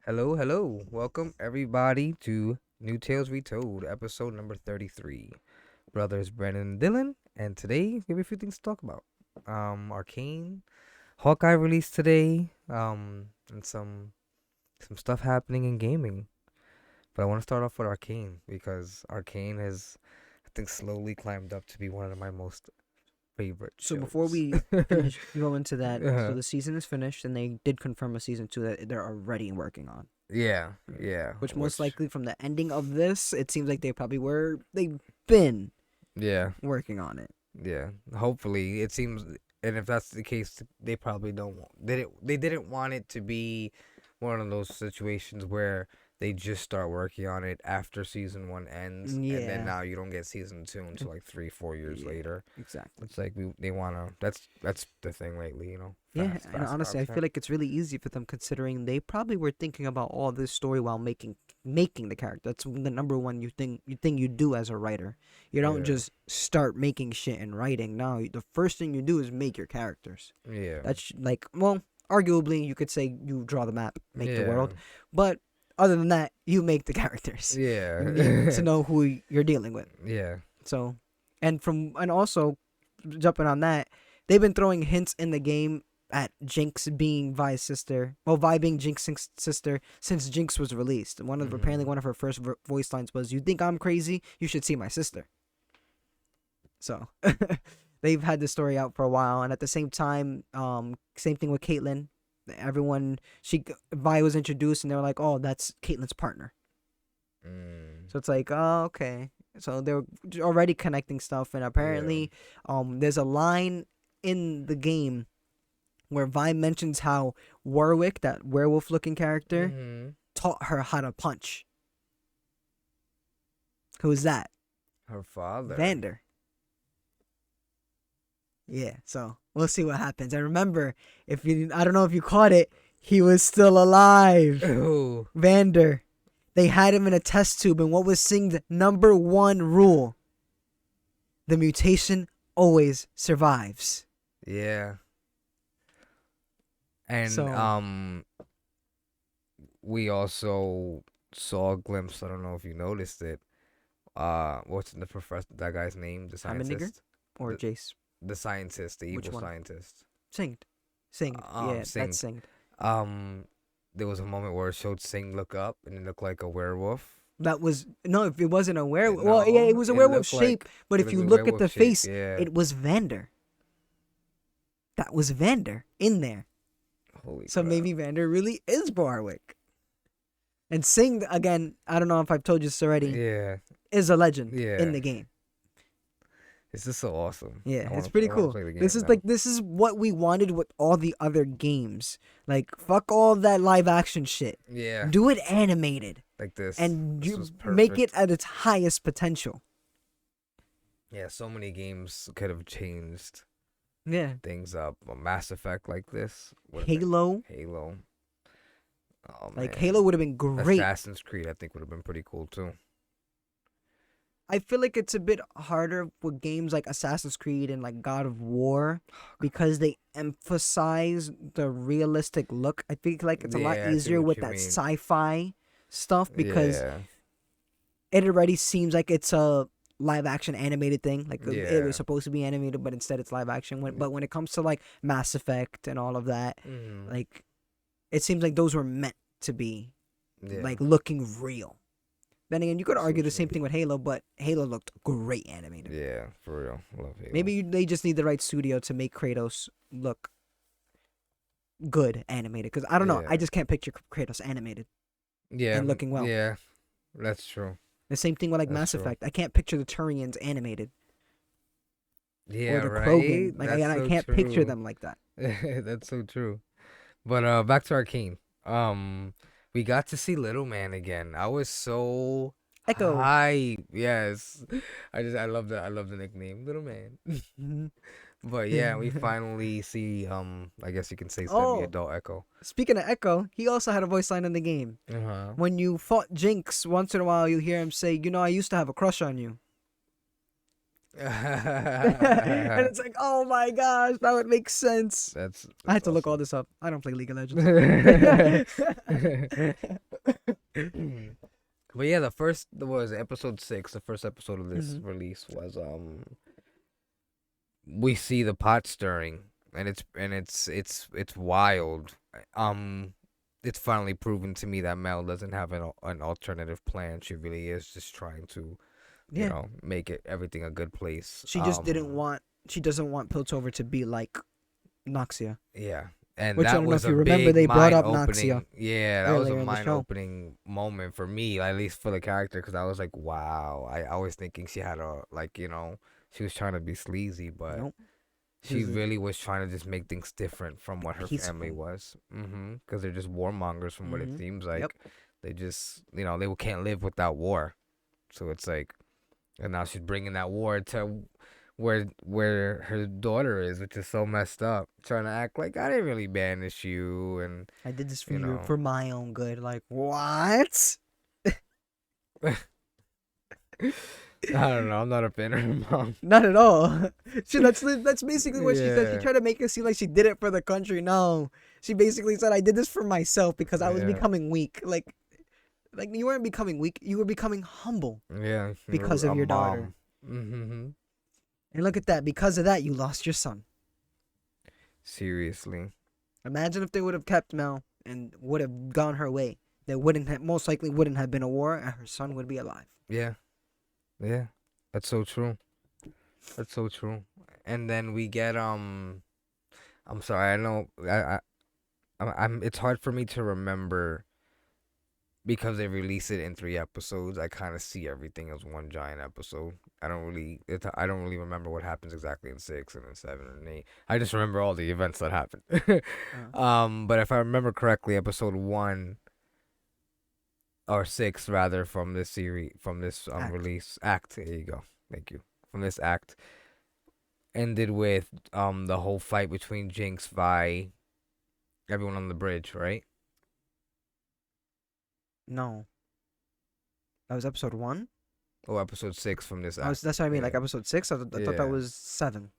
Hello, hello. Welcome everybody to New Tales Retold, episode number 33. Brothers Brandon and Dylan, and today we have a few things to talk about. Arcane, Hawkeye released today, and some stuff happening in gaming. But I want to start off with Arcane because Arcane has, I think, slowly climbed up to be one of my most favorite So before shows. we go into that, so Uh-huh. the season is finished, and they did confirm a season 2 that they're already working on. Yeah, yeah. Which most likely, from the ending of this, it seems like they've been Yeah. working on it. Yeah, hopefully it seems, and if that's the case, they probably don't. They didn't want it to be one of those situations where they just start working on it after season one ends, and then Yeah, now you don't get season two until like 3-4 years yeah, later. exactly. It's like they wanna. That's the thing lately, Yeah, Fast, and fast honestly, I feel content. like it's really easy for them considering they probably were thinking about all this story while making the character. That's the number one you do as a writer. You don't Yeah, just start making shit and writing. No, the first thing you do is make your characters. yeah, That's like, well, arguably you could say you draw the map, make the yeah, world, but other than that, you make the characters. You need to yeah, know who you're dealing with. yeah. So, and also jumping on that, they've been throwing hints in the game at Jinx being Vi's sister. Well, Vi being Jinx's sister since Jinx was released. And apparently Mhm. one of her first voice lines was, "You think I'm crazy? You should see my sister." So they've had this story out for a while, and at the same time, same thing with Caitlyn. Everyone, Vi was introduced, and they were like, "Oh, that's Caitlyn's partner." Mm. So it's like, oh, okay. So they're already connecting stuff, and Yeah. apparently, there's a line in the game where Vi mentions how Warwick, that werewolf-looking character, Mhm. taught her how to punch. Who's that? Her father. Vander. Yeah, so we'll see what happens. And remember, I don't know if you caught it, he was still alive. Oh. Vander. They had him in a test tube, and what was Sing's number one rule? The mutation always survives. Yeah. And So, we also saw a glimpse, I don't know if you noticed it. What's the professor, that guy's name? The Heimendinger scientist? or The Jace? the scientist, the Which evil one? scientist. Singed. Singed. Yeah, that's Singed. Singed. Um there was a moment where it showed Sing look up and it looked like a werewolf. That was no. If it wasn't a werewolf, well, yeah, it No, was a it werewolf looked shape. like But it if looked you like a look at werewolf the shape. face, Yeah. it was Vander. That was Vander in there. Holy So crap. maybe Vander really is Barwick. And Singed again. I don't know if I've told you this already. Yeah. Is a legend Yeah. in the game. It's just so awesome. Yeah, I it's want pretty to cool. play the This game is now. this is what we wanted with all the other games. Like, fuck all that live action shit. Yeah. Do it animated Like this. and This you was make it perfect. at its highest potential. Yeah, so many games could have changed Yeah. things up. A Mass Effect like this would have been Halo, Halo. Oh like man, Halo would have been great. Assassin's Creed I think would have been pretty cool too. I feel like it's a bit harder with games like Assassin's Creed and like God of War because they emphasize the realistic look. I think like it's a lot Yeah, I see easier what with you that mean. sci-fi stuff because Yeah, it already seems like it's a live action animated thing. Like it yeah. was supposed to be animated, but instead it's live action. But when it comes to like Mass Effect and all of that, Mm, like it seems like those were meant to be yeah. like looking real. Then again, you could I see argue what the you same mean. thing with Halo, but Halo looked great animated. Yeah, for real. Love Halo. Maybe they just need the right studio to make Kratos look good animated. Because I don't know, Yeah. I just can't picture Kratos animated Yeah, and looking well. yeah. That's true. The same thing with like That's Mass true. Effect. I can't picture the Turians animated Yeah, or the right. Krogan. Like That's I so can't picture true. them like that. That's so true. But back to Arcane. We got to see Little Man again. I was so Echo. hype. Yes. I love the nickname, Little Man. Mhm. But yeah, we finally see I guess you can say Oh, semi-adult Echo. speaking of Echo, he also had a voice line in the game. Uh-huh. When you fought Jinx, once in a while you hear him say, "You know, I used to have a crush on you." And it's like, oh my gosh, that would make sense. I that's had to look all awesome. this up. I don't play League of Legends. But yeah, the first was episode 6. The first episode of this Hmm. release was we see the pot stirring, and it's wild. Um, it's finally proven to me that Mel doesn't have an alternative plan. She really is just trying to, Yeah, make it everything a good place. she just didn't want. She doesn't want Piltover to be like Noxia, Yeah. And which I that don't know was if a you remember. big They brought mind up Noxia opening. Yeah, that was a earlier in the mind show. opening moment for me, at least for the character, because I was like, wow. I was thinking she had she was trying to be sleazy, but Nope, she she was really was trying to just make things different from what her family peaceful. was. Because they're just warmongers from what it Hmm. seems Yep. like. They just, they can't live without war. So it's like, and now she's bringing that war to where her daughter is, which is so messed up. Trying to act like I didn't really banish you, and I did this for you you know, for my own good. Like what? I don't know. I'm not a fan of her mom. Not at all. That's basically what she said. She Yeah, tried to make it seem like she did it for the country. No, she basically said, "I did this for myself because I was yeah, becoming weak." Like you weren't becoming weak. You were becoming humble yeah. because of A your daughter. mom. Mm-hmm. And look at that. Because of that, you lost your son. Seriously. Imagine if they would have kept Mel and would have gone her way. There wouldn't have, most likely wouldn't have been a war, and her son would be alive. Yeah, yeah. That's so true. That's so true. And then we get I'm sorry. I know. I'm. It's hard for me to remember because they release it in 3 episodes. I kind of see everything as one giant episode. I don't really remember what happens exactly in 6 and in 7 and 8. I just remember all the events that happened. Uh, But if I remember correctly, episode 1 or 6 rather from this series, from this act. release act. There you go. Thank you. From this act ended with the whole fight between Jinx, Vi, everyone on the bridge, right? No, that was episode 1. Oh, episode 6 from this I was. act. That's what I mean. Yeah. Like episode 6. I thought that Yeah. was 7.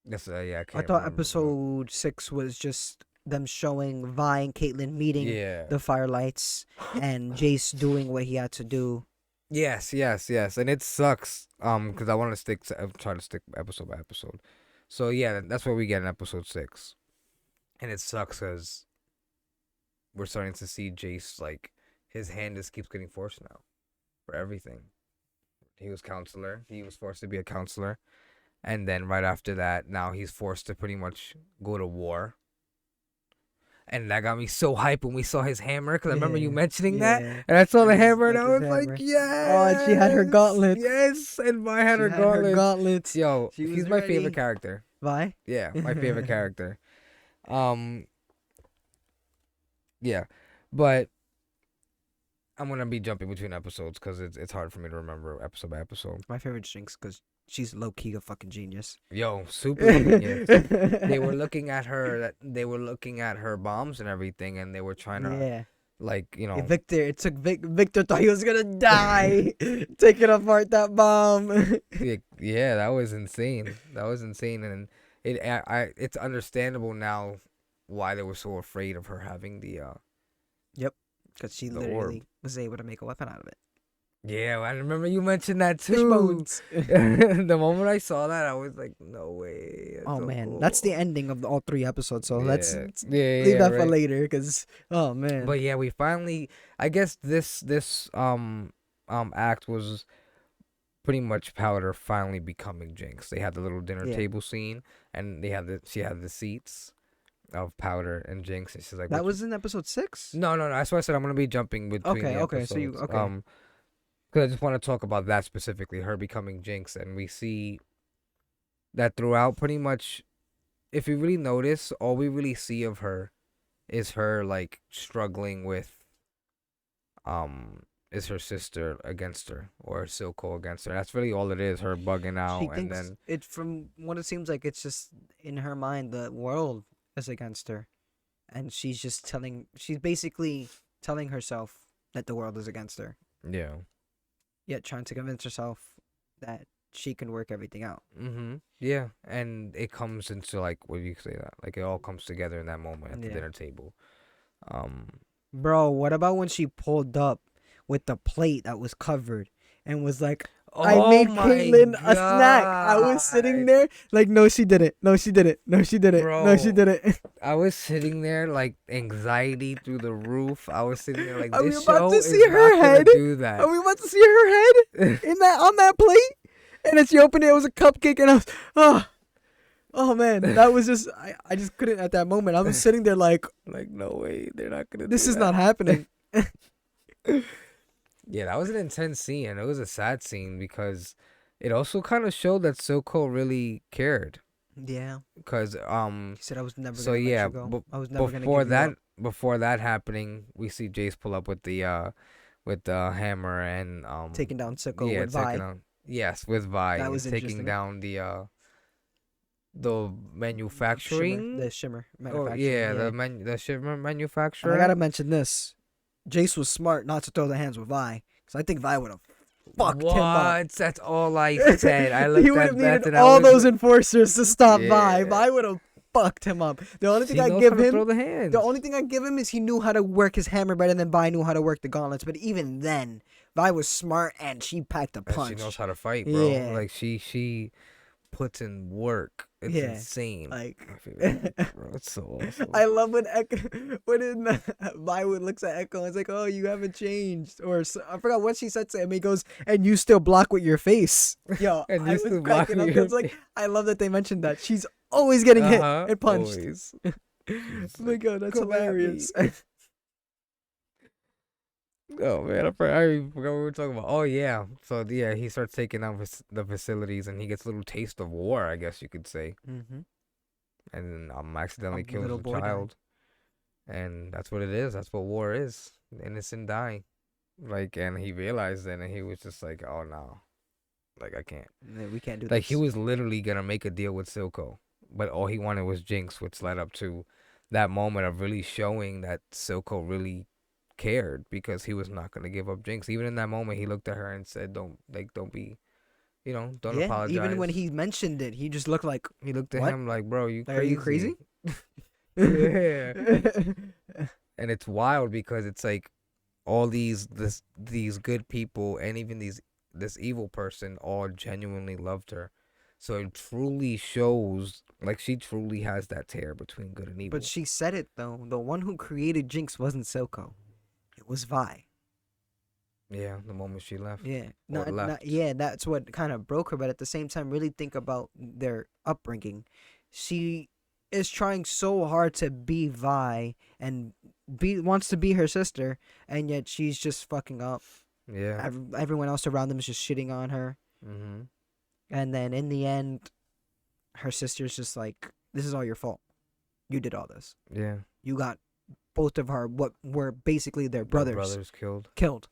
That's yeah, I I can't thought remember. episode 6 was just them showing Vi and Caitlyn meeting Yeah. the Firelights and Jace doing what he had to do. Yes, yes, yes, and it sucks. Because I want to try to stick episode by episode. So yeah, that's what we get in episode 6, and it sucks because we're starting to see Jace like his hand just keeps getting forced now for everything. He was counselor. He was forced to be a counselor, and then right after that, now he's forced to pretty much go to war. And that got me so hyped when we saw his hammer, because I remember you Yeah, mentioning that, yeah. and I saw the Like hammer, and I his was like, hammer. Oh, and she had her yes, gauntlets. yes, and Vi had She her had her gauntlets. gauntlets. Yo, She he's was my ready. favorite character. Vi? Yeah, my favorite character. Um, yeah, but I'm gonna be jumping between episodes because it's hard for me to remember episode by episode. My favorite Jinx because she's low key a fucking genius. Yo, super genius. They were looking at her. They were looking at her bombs and everything, and they were trying to Yeah. like. Victor, it took Victor thought he was gonna die taking apart that bomb. Yeah, that was insane. That was insane, and it's understandable now why they were so afraid of her having Yep, because she the orb. literally was able to make a weapon out of it. Yeah, I remember you mentioned that Fish too. bones. The moment I saw that, I was like, no way. That's Oh so man, that's the cool. ending of all 3 episodes. So let's Yeah, yeah, leave yeah, that for right. later. Because oh man, But yeah, we finally. I guess this act was pretty much Powder finally becoming Jinx. They had the little dinner yeah, table scene, and she had the seats of Powder and Jinx, and she's like, that "What?" was in episode 6. No, no, no. That's why I said I'm gonna be jumping between Okay, the okay. So you episodes. okay? Because I just want to talk about that specifically, her becoming Jinx, and we see that throughout pretty much. If you really notice, all we really see of her is her like struggling with is her sister against her or Silco against her. That's really all it is. Her bugging She out, and thinks then it from what it seems like. It's just in her mind the world is against her, and she's basically telling herself that the world is against her, yeah, yet trying to convince herself that she can work everything out. Yeah, and it comes into like what do you say that? Like it all comes together in that moment at the Yeah. dinner table. Um, Bro, what about when she pulled up with the plate that was covered and was like, I oh made my Caitlyn a snack. I was sitting god, there like, no, she didn't. No, she didn't. No, she didn't. No, she bro! didn't. I was sitting there like anxiety through the roof. I was sitting there like Are we this about to show see is not her gonna head? do Are that. we about to see her head in that on that plate? And then she opened it, it was a cupcake, and I was, oh man, that was just, I just couldn't at that moment. I was sitting there like, Like no way, they're not gonna this do is that. not happening. Yeah, that was an intense scene, and it was a sad scene because it also kind of showed that Silco really cared. Yeah. Cause He said I was never so gonna let yeah, you go. I was never gonna give before that happening, we see Jace pull up with the hammer and taking down Sicko yeah, with Vi. taking on yes with Vi That and was taking interesting. down the manufacturing The shimmer or manufacturing. the shipment And manufacturer. I gotta mention this. Jace was smart not to throw the hands with Vi, because I think Vi would have fucked him up. What? That's all I said. I He looked would at have Beth needed and all I was those enforcers to stop Vi. yeah. Vi would have fucked him up. The only thing She I knows give how to him, throw the hands. the only thing I give him is he knew how to work his hammer better than Vi knew how to work the gauntlets. But even then, Vi was smart and she packed a And punch. she knows how to fight, bro. Yeah. Like she puts in work. It's Yeah. insane. Like, My favorite, bro. It's so awesome. I love when Vi looks at Echo and is like, "Oh, you haven't changed," or I forgot what she said to him. He goes, "And you still block with your face." Yo, And I you was still block cracking up. with your It's like I love that they mentioned that she's always getting hit and punched. Always. Oh my god, that's "Come at hilarious. Oh man, I forgot what we were talking about. Oh yeah, so yeah, he starts taking down the facilities, and he gets a little taste of war, I guess you could say, Mm-hmm. and then accidentally A kills little the boy died. child, and that's what it is. That's what war is. Innocent die, like, and he realized it, and he was just like, oh no, like I can't. We can't do Like this. he was literally gonna make a deal with Silco, but all he wanted was Jinx, which led up to that moment of really showing that Silco really cared because he was not gonna give up Jinx. Even in that moment, he looked at her and said, "Don't be, don't Yeah, apologize." even when he mentioned it, he just looked like, he looked at what? him like, "Bro, you Like, crazy? are you crazy? Yeah." And it's wild because it's like all these good people and even this evil person all genuinely loved her. So it truly shows like she truly has that tear between good and evil. But she said it though. The one who created Jinx wasn't Silco. It was Vi. Yeah, the moment she left. Yeah. Or left. Yeah, that's what kind of broke her. But at the same time, really think about their upbringing. She is trying so hard to be Vi and wants to be her sister, and yet she's just fucking up. Yeah. Everyone else around them is just shitting on her. Mhm. And then in the end, her sister's just like, this is all your fault. You did all this. Yeah. You got both of her, what were basically their brothers, killed. killed.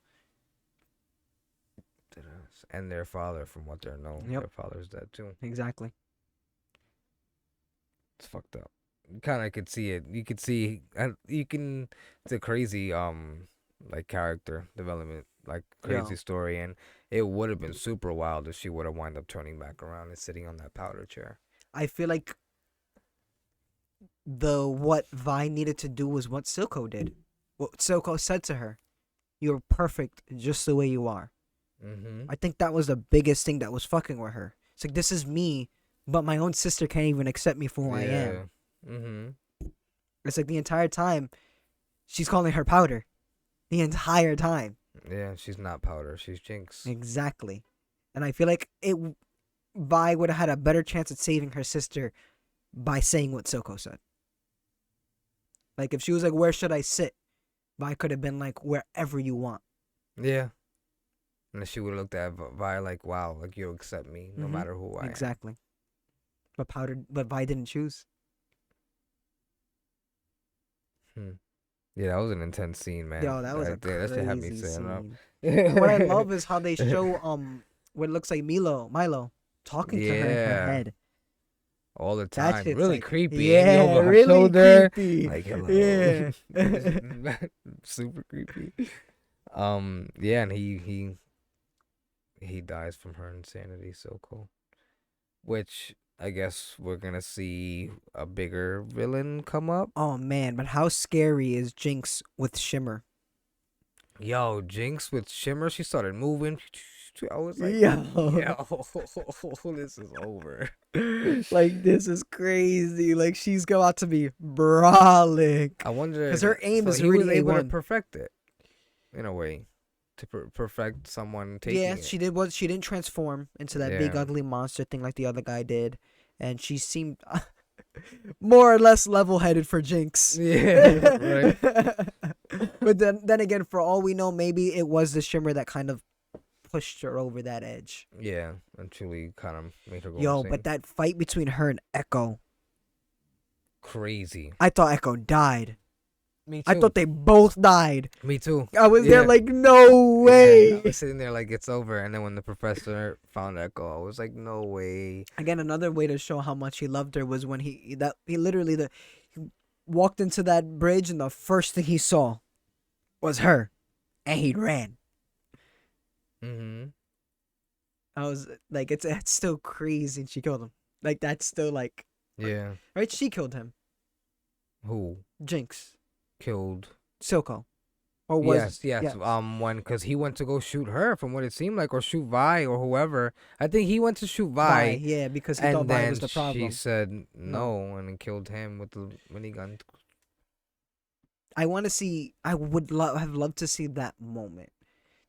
And their father, from what they're known. Yep. Their father's dead too. Exactly. It's fucked up. You kind of could see it. You could see, and you can. It's a crazy like character development, like crazy Yeah. story, and it would have been super wild if she would have wound up turning back around and sitting on that powder chair. I feel like what Vi needed to do was what Silco did. What Silco said to her, "You're perfect just the way you are." Mhm. I think that was the biggest thing that was fucking with her. It's like, this is me, but my own sister can't even accept me for who I am. Mhm. It's like the entire time, she's calling her powder. The entire time. Yeah, she's not powder. She's Jinx. Exactly. And I feel like Vi would have had a better chance at saving her sister by saying what Silco said. Like, if she was like, where should I sit? Vi could have been like, wherever you want. Yeah. And she would have looked at Vi like, wow, like you'll accept me no Mhm. matter who I am. Exactly. But Vi didn't choose. Yeah, that was an intense scene, man. Yo, that was a that shit had me crazy saying up. scene. And what I love is how they show what looks like Milo talking to her in her Yeah. head. All the That time. shit's Really like, creepy. yeah, Over her really shoulder. creepy. Like, hello. Yeah. Super creepy. Yeah, and he he dies from her insanity. So cool. Which I guess we're gonna see a bigger villain come up. Oh man, but how scary is Jinx with Shimmer? Yo, Jinx with Shimmer, she started moving. I was like, Yo, yo, this is over. like this is crazy. Like she's about to be brolic. I wonder, Because her aim so is he was really able to A1. perfect it in a way, to perfect someone taking Yeah, it. she did. What she didn't transform into that big Yeah. ugly monster thing like the other guy did, and she seemed more or less level-headed for Jinx. Yeah, right. But then again, for all we know, maybe it was the Shimmer that kind of pushed her over that edge. Yeah, and truly kind of made her go Yo, insane. but that fight between her and Echo, Crazy. I thought Echo died. Me too. I thought they both died. Me too. I was Yeah. there like, no Yeah, way. I was sitting there like it's over, and then when the professor found Echo, I was like, no way. Again, another way to show how much he loved her was when he literally he walked into that bridge and the first thing he saw was her, and he ran. Mm-hmm. I was like, it's still crazy. And she killed him. Like that's still like, Yeah. right? She killed him. Who Jinx, killed? Silco, or was Yes. When because he went to go shoot her, from what it seemed like, or shoot Vi or whoever. I think he went to shoot Vi, yeah, because he and thought Vi then was the problem. she said no, and then killed him with the minigun. I want to see. I would have loved to see that moment.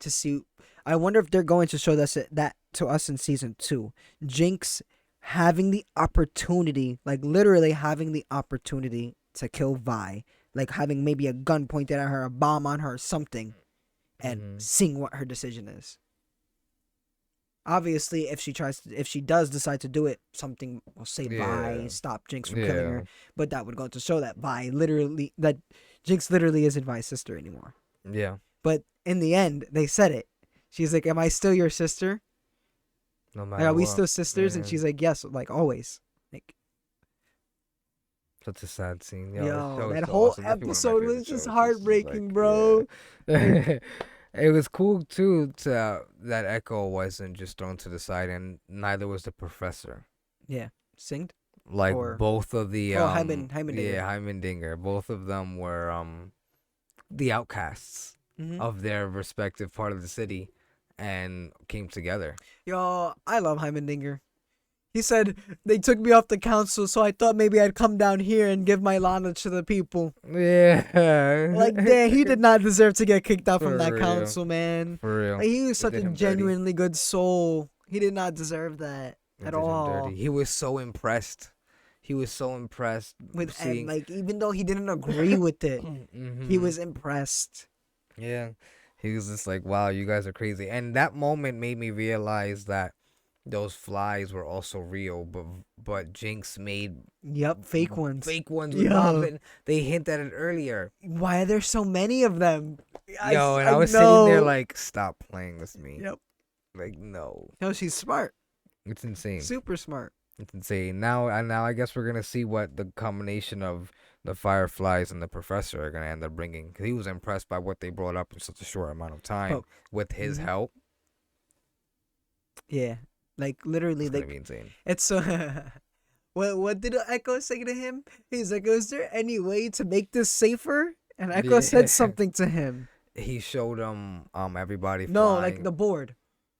To see, I wonder if they're going to show that to us in season 2. Jinx having the opportunity, like literally having the opportunity to kill Vi, like having maybe a gun pointed at her, a bomb on her, something, and seeing what her decision is. Obviously, if she does decide to do it, something will say Vi, stop Jinx from killing her. But that would go to show that Jinx literally isn't Vi's sister anymore. Yeah. But in the end, they said it. She's like, "Am I still your sister? No Like, matter are we what. still sisters?" And Yeah. she's like, "Yes, like always." Like, Such a sad scene. yo, Yo, that so whole awesome. Definitely one of my episode favorite was just shows. It's heartbreaking, like, bro. yeah. It was cool too that Echo wasn't just thrown to the side, and neither was the professor. Yeah, singed. Like Or- both of the Heimendinger. yeah, Heimendinger. Both of them were the outcasts of their respective part of the city, and came together. Yo, I love Heimendinger. He said they took me off the council, so I thought maybe I'd come down here and give my Lana to the people. Yeah. Like, damn, he did not deserve to get kicked out from For that real. council, man. For real. Like, he was They such did a him dirty. genuinely good soul. He did not deserve that They at did him all. dirty. He was so impressed. He was so impressed With seeing. like, even though he didn't agree with it, he was impressed. Yeah. He was just like, wow, you guys are crazy. And that moment made me realize that those flies were also real, but Jinx made Yep, fake ones. fake ones with Yo. bombs, and they hinted at it earlier. Why are there so many of them? I was sitting there like, stop playing with me. Yep. Like, no. No, she's smart. It's insane. Super smart. It's insane. Now I guess we're gonna see what the combination of the Fireflies and the Professor are gonna end up bringing. 'Cause he was impressed by what they brought up in such a short amount of time Oh. with his Mhm. help. Yeah. Like, literally, It's like, gonna be insane. it's so. What did Echo say to him? He's like, "Is there any way to make this safer?" And Echo Yeah. said something to him. He showed him everybody. No, flying. like the board.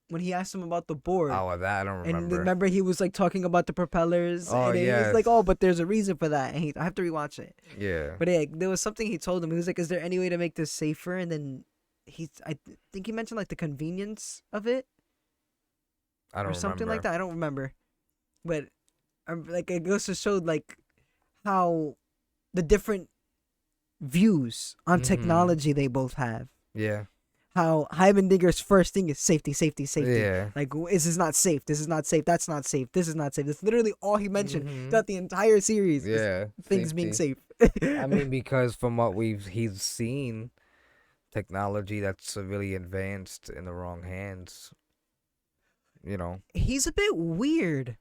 When he asked him about the board. Oh, that I don't remember. And remember, he was like talking about the propellers. Oh, and he yes. was like, "Oh, but there's a reason for that." And I have to rewatch it. Yeah. But yeah, there was something he told him. He was like, "Is there any way to make this safer?" And then I think he mentioned like the convenience of it. I don't Or something remember. like that. I don't remember, but like it goes to show like how the different views on Mhm. technology they both have. Yeah. How Heimendinger's first thing is safety, safety, safety. Yeah. Like, this is not safe. This is not safe. That's not safe. This is not safe. That's literally all he mentioned Mhm. throughout the entire series. is Yeah. things being safe. I mean, because from what he's seen, technology that's severely advanced in the wrong hands. You know. He's a bit weird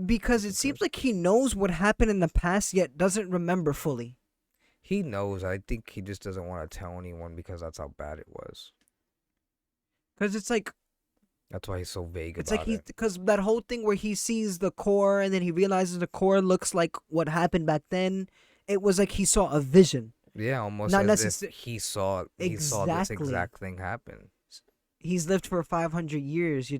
because it seems like he knows what happened in the past yet doesn't remember fully. He knows. I think he just doesn't want to tell anyone because that's how bad it was. Because it's like, That's why he's so vague It's like about it. because that whole thing where he sees the core and then he realizes the core looks like what happened back then. It was like he saw a vision, Yeah, almost not as if necessarily he saw this exactly. exact thing happen. He's lived for 500 years.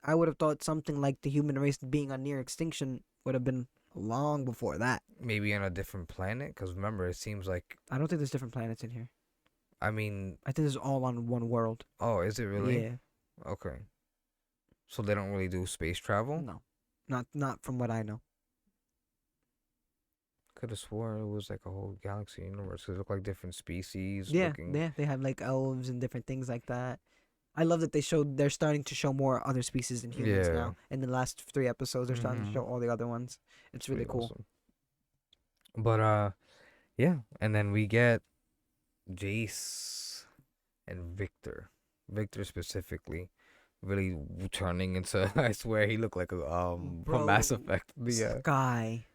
I would have thought something like the human race being on near extinction would have been long before that. Maybe on a different planet, because remember, it seems like, I don't think there's different planets in here. I mean, I think it's all on one world. oh, is it really? Yeah. Okay. So they don't really do space travel? No. Not from what I know. Could have swore it was like a whole galaxy universe. It looked like different species Yeah, looking. yeah, they have like elves and different things like that. I love that they're starting to show more other species than humans Yeah. now. In the last 3 episodes, they're starting to Mm-hmm. show all the other ones. It's It's really pretty cool. awesome. But yeah, and then we get Jace and Victor. Victor specifically, really turning into. I swear he looked like a from Bro, Mass Effect. The Sky.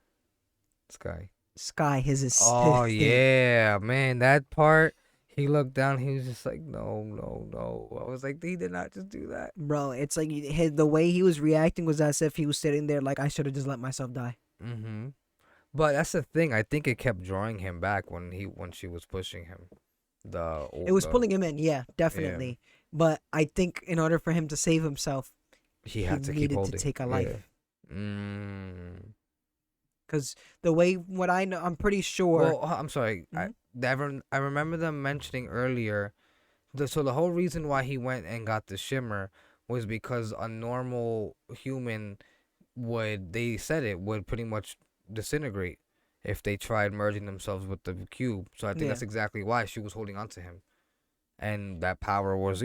Sky. Sky, his Oh assistant. yeah, man, that part. He looked down. He was just like, no, no, no. I was like, he did not just do that. Bro, it's like the way he was reacting was as if he was sitting there like I should have just let myself die. Mm-hmm. But that's the thing. I think it kept drawing him back when she was pushing him. It was The pulling him in, yeah, yeah. definitely. But I think in order for him to save himself, He he had to keep needed to holding. take a Yeah. life. Mm. Because the way what I know, I'm pretty sure. Well, I'm sorry. Mhm. I remember them mentioning earlier. So the whole reason why he went and got the shimmer was because a normal human would. They said it would pretty much disintegrate if they tried merging themselves with the cube. So I think Yeah, that's exactly why she was holding on to him, and that power was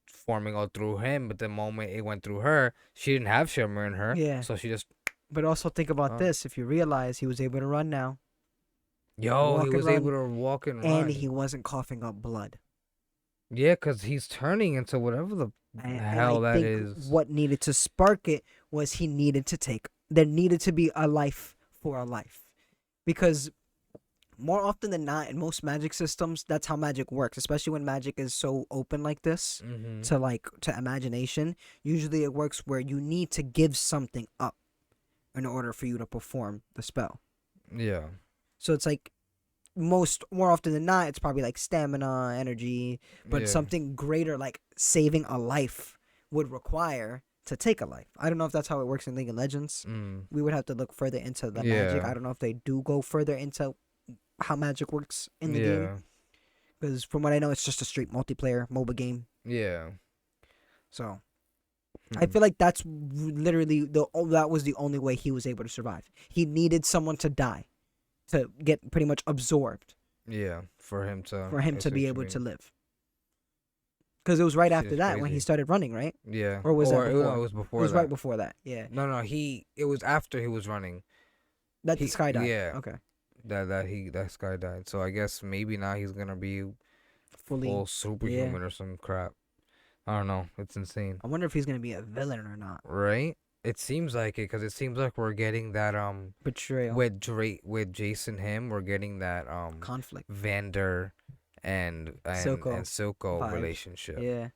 forming all through him. But the moment it went through her, she didn't have shimmer in her, yeah. so she just. But also think about Uh, this: if you realize he was able to run now, Yo, he walk and was able run, to walk and and run. he wasn't coughing up blood. Yeah, because he's turning into whatever the And I hell that think is. what needed to spark it was he needed to take. There needed to be a life for a life, because more often than not in most magic systems that's how magic works, especially when magic is so open like this Mm-hmm. to imagination. Usually it works where you need to give something up in order for you to perform the spell. Yeah. So it's like more often than not it's probably like stamina, energy, but Yeah. something greater like saving a life would require to take a life. I don't know if that's how it works in League of Legends. Mm. We would have to look further into the magic. Yeah. I don't know if they do go further into how magic works in the game, Yeah. because from what I know, it's just a straight multiplayer MOBA game. Yeah. So I Hmm. feel like literally that was the only way he was able to survive. He needed someone to die to get pretty much absorbed Yeah. For him to. for him I to see be what you able to mean. live. Because it was right Shit after is that when he crazy. started running, right? Yeah. Or was that Or it before? was It before was right that. before that. Yeah, No, no. It was after he was running. that the sky died. Yeah. Okay, That guy died. So I guess maybe now he's gonna be fully. full Yeah, superhuman or some crap. I don't know. It's insane. I wonder if he's gonna be a villain or not. Right? It seems like it because it seems like we're getting that Betrayal, with Jason him we're getting that conflict, Vander and Silco Silco vibes. relationship. Yeah,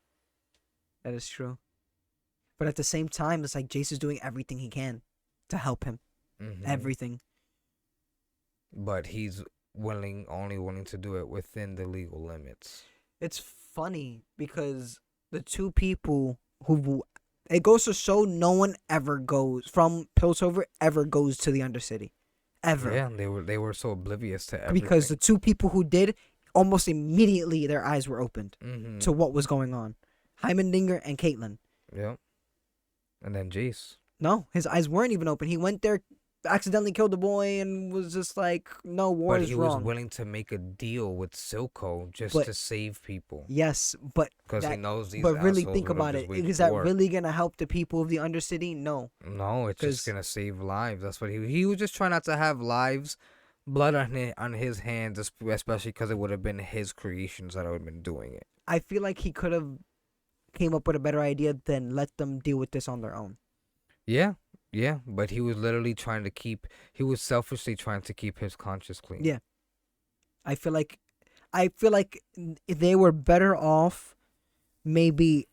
that is true. But at the same time, it's like Jace is doing everything he can to help him. Hmm. Everything. But he's only willing to do it within the legal limits. It's funny because the two people who it goes to show no one ever goes from Piltover ever goes to the Undercity. Ever. Yeah, and they were so oblivious to Because everything. the two people who did, almost immediately their eyes were opened Mm-hmm. to what was going on. Heimendinger and Caitlyn. Yep. And then Jace. No, his eyes weren't even open. He went there, accidentally killed the boy, and was just like, no, war But is he was wrong. willing to make a deal with Silco just But to save people. yes, but Because he that, knows these but really assholes think would have about just it. waged Is that war. really gonna help the people of the Undercity? No, No, it's just 'cause- gonna save lives. That's what he was just trying not to have lives, blood on his hands, especially because it would have been his creations that would have been doing it. I feel like he could have came up with a better idea than let them deal with this on their own. Yeah, yeah, but he was literally he was selfishly trying to keep his conscience clean. Yeah. I feel like they were better off maybe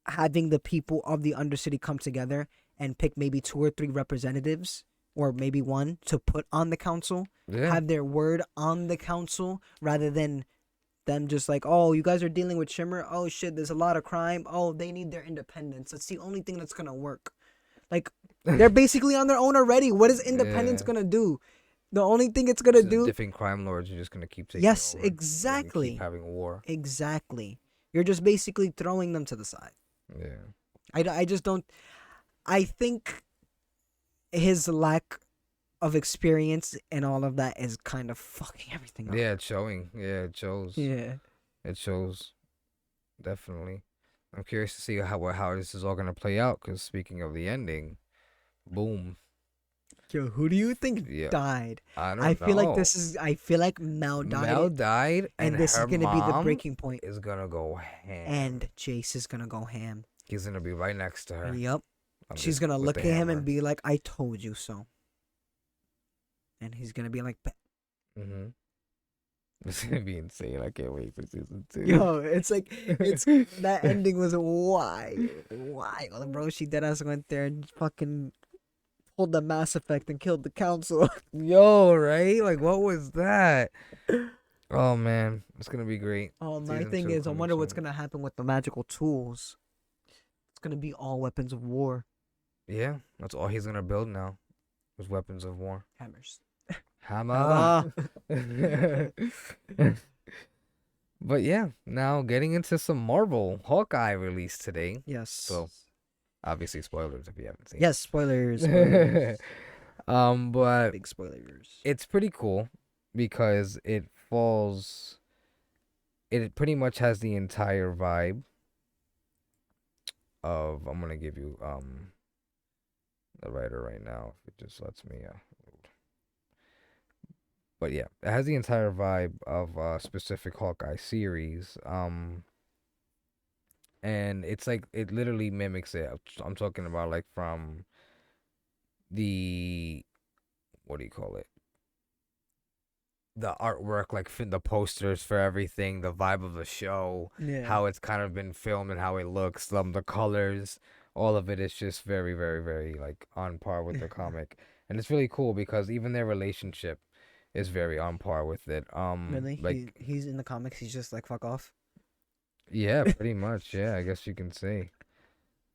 having the people of the Undercity come together and pick maybe 2 or 3 representatives, or maybe one, to put on the council, Yeah. have their word on the council, rather than them just like, oh, you guys are dealing with Shimmer. Oh shit, there's a lot of crime. Oh, they need their independence. That's the only thing that's gonna work. Like, they're basically on their own already. What is independence Yeah. gonna do? The only thing it's gonna do. Different crime lords are just gonna keep taking Yes, over. They're gonna exactly. keep having war. Exactly. You're just basically throwing them to the side. Yeah. I just don't. I think his lack of experience and all of that is kind of fucking everything up. Yeah, it's showing. Yeah, it shows. Yeah. It shows. Definitely. I'm curious to see how this is all gonna play out. Because speaking of the ending, boom. Yo, who do you think Yeah. died? I don't I know. feel like this is. I feel like Mel died. Mel died, and this is her gonna be the mom breaking point. is gonna go ham. And Jace is gonna go ham. He's gonna be right next to her. Yep. I'm She's just gonna with look the at him hammer. and be like, "I told you so." And he's gonna be like, Mm-hmm. It's gonna be insane. I can't wait for season 2. "Yo, it's like it's that ending was wild, bro." She deadass went there and fucking pulled the Mass Effect and killed the council. Yo, right? Like, what was that? Oh man, it's gonna be great. Oh, my Season thing 2 is, I coming wonder what's soon. gonna happen with the magical tools. It's gonna be all weapons of war. Yeah, that's all he's gonna build now. Was weapons of war. Hammers. Hammer. But yeah, now getting into some Marvel. Hawkeye released today. Yes. So obviously spoilers if you haven't seen. Yes, spoilers. spoilers. But Big spoilers. it's pretty cool because it pretty much has the entire vibe of, I'm gonna give you the writer right now if it just lets me but yeah, it has the entire vibe of a specific Hawkeye series. And it's like it literally mimics it. I'm talking about like from the, what do you call it? The artwork, like the posters for everything, the vibe of the show, Yeah. how it's kind of been filmed and how it looks, the colors, all of it is just very, very, very like on par with the comic. And it's really cool because even their relationship is very on par with it. Really? Like He's in the comics. He's just like, fuck off. yeah, pretty much. Yeah, I guess you can say.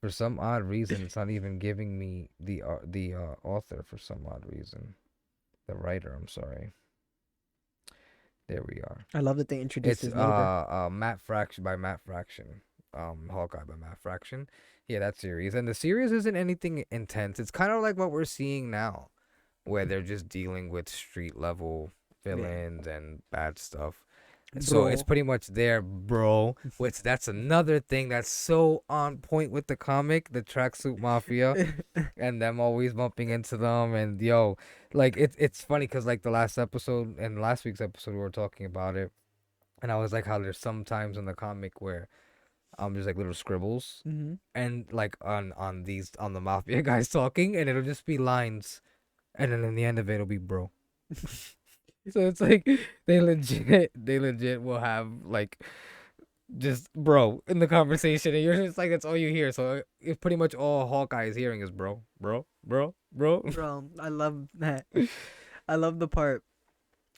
For some odd reason, it's not even giving me the author for some odd reason. The writer, I'm sorry. There we are. I love that they introduced It's his neighbor. Matt Fraction by Matt Fraction. Hawkeye by Matt Fraction. Yeah, that series. And the series isn't anything intense. It's kind of like what we're seeing now, where they're just dealing with street level villains and bad stuff. So it's pretty much there, bro. Which that's another thing that's so on point with the comic, the Tracksuit Mafia, and them always bumping into them. And yo, like it's funny because like the last episode and last week's episode we were talking about it, and I was like how there's some times in the comic where there's like little scribbles Mm-hmm. and like on the mafia guys talking, and it'll just be lines, and then in the end of it it'll be bro. So it's like they legit will have like just bro in the conversation, and you're just like that's all you hear. So it's pretty much all Hawkeye is hearing is bro. Bro, I love that. I love the part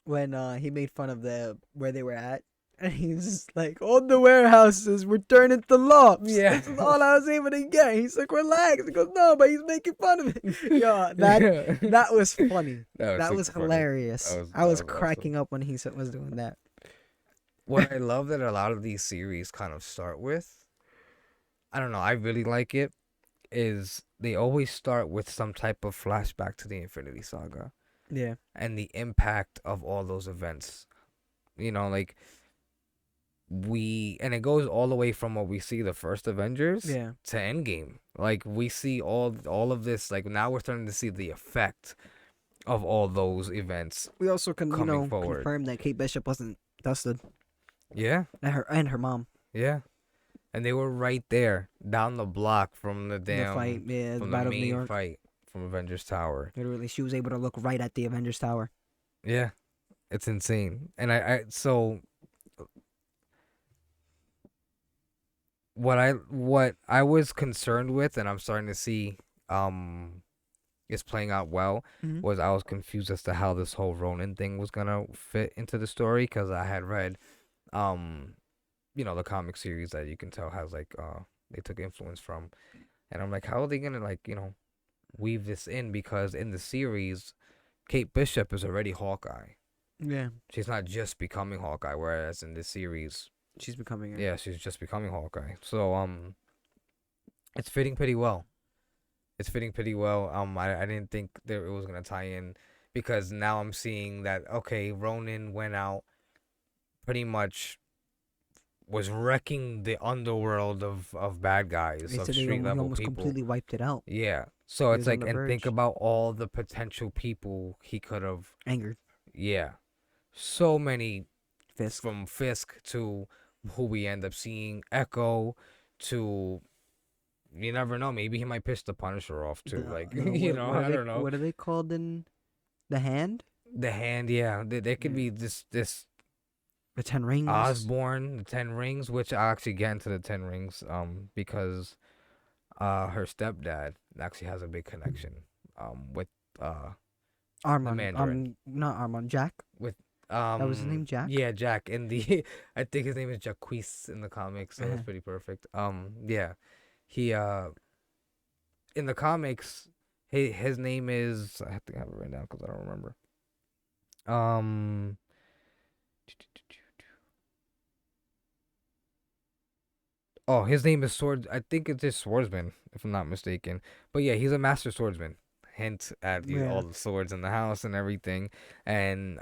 when he made fun of where they were at. And he's just like, all the warehouses were turned into lofts. Yeah. That's all I was able to get. He's like, relax. He goes, no, but he's making fun of it. Yo, that was funny. That was super funny. hilarious. I was cracking up when he was doing that. What I love that a lot of these series kind of start with, I don't know, I really like it, is they always start with some type of flashback to the Infinity Saga. Yeah. And the impact of all those events. You know, like and it goes all the way from what we see the first Avengers to Endgame. Like we see all of this, like now we're starting to see the effect of all those events. We also can coming forward. confirm that Kate Bishop wasn't dusted. Yeah. And her mom. Yeah. And they were right there down the block from the damn fight, the from Battle the of New main York. fight from Avengers Tower. Literally, she was able to look right at the Avengers Tower. Yeah. It's insane. And I so what I was concerned with, and I'm starting to see is playing out well, Hmm. was I was confused as to how this whole Ronin thing was gonna fit into the story, because I had read um the comic series that you can tell has like they took influence from, and I'm like, how are they gonna like weave this in, because in the series Kate Bishop is already Hawkeye. Yeah, She's not just becoming Hawkeye, whereas in this series, she's becoming it. yeah, she's just becoming Hawkeye. So it's fitting pretty well. It's fitting pretty well. I didn't think that it was gonna tie in, because now I'm seeing that okay, Ronin went out, pretty much was wrecking the underworld of bad guys, They of said street he level almost people. completely wiped it out. Yeah. So He it's was on like, the and think verge. about all the potential people he could have. Angered. Yeah. So many, Fisk. from Fisk to who we end up seeing, Echo, to you never know. Maybe he might piss the Punisher off too. Like I don't know. What are they called in the hand? The Hand, yeah. There could Yeah. be this The 10 rings. Osborne, the Ten Rings, which I actually get into the Ten Rings, because her stepdad actually has a big connection, with the Armand. Mandarin. Not Armand. Jack. With That was his name, Jack. yeah, Jack in the I think his name is Jacques in the comics, so Uh-huh. it's pretty perfect. Yeah, he in the comics, his name is, I have to have it right now because I don't remember. Um, oh, his name is Sword. I think it's just Swordsman, if I'm not mistaken. But yeah, he's a master swordsman. Hint at all Yeah. the swords in the house and everything. And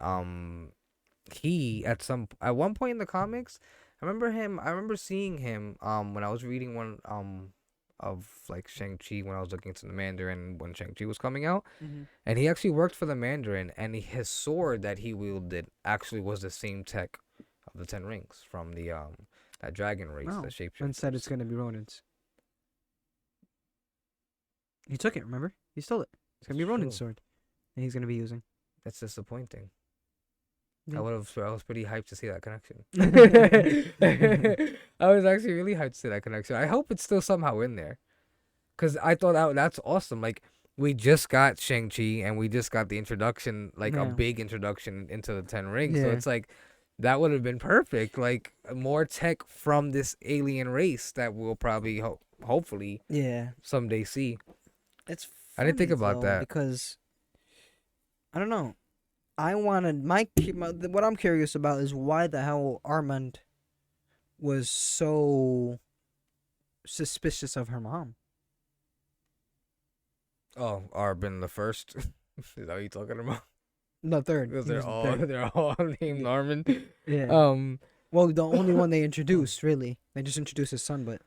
he at one point in the comics, I remember seeing him when I was reading one of like Shang-Chi, when I was looking into the Mandarin when Shang-Chi was coming out, Mm-hmm. and he actually worked for the Mandarin, and his sword that he wielded actually was the same tech of the Ten Rings from the that dragon race, the No. Instead, it's shapeshifters. gonna be Ronin's. He took it. Remember? He stole it. It's gonna That's be true. Ronin's sword, and he's gonna be using. That's disappointing. Yeah. I was pretty hyped to see that connection. I was actually really hyped to see that connection. I hope it's still somehow in there, cause I thought that's awesome. Like, we just got Shang-Chi, and we just got the introduction, like a Yeah. big introduction into the Ten Rings. So Yeah. it's like that would have been perfect. Like, more tech from this alien race that we'll probably hopefully Yeah. someday see. It's I didn't think funny about though that. because I don't know. I wanted what I'm curious about is why the hell Armand was so suspicious of her mom. Oh, Arbin the First. Is that what you talking about? The third. Because He was the third. they're all named Norman. Yeah. Um, Well, the only one they introduced, really. They just introduced his son, but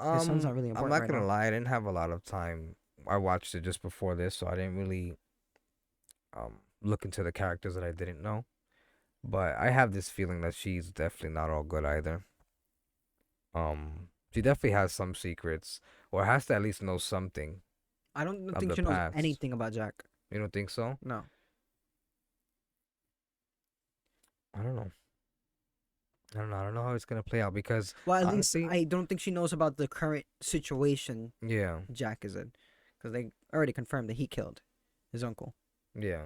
his son's not really I'm important not right gonna now. lie, I didn't have a lot of time. I watched it just before this, so I didn't really look into the characters that I didn't know. But I have this feeling that she's definitely not all good either. She definitely has some secrets, or has to at least know something I don't of think the she knows past. anything about Jack. You don't think so? No. I don't know. I don't know. I don't know how it's gonna play out, because Well, at least honestly, I don't think she knows about the current situation yeah, Jack is in. Because they already confirmed that he killed his uncle. yeah,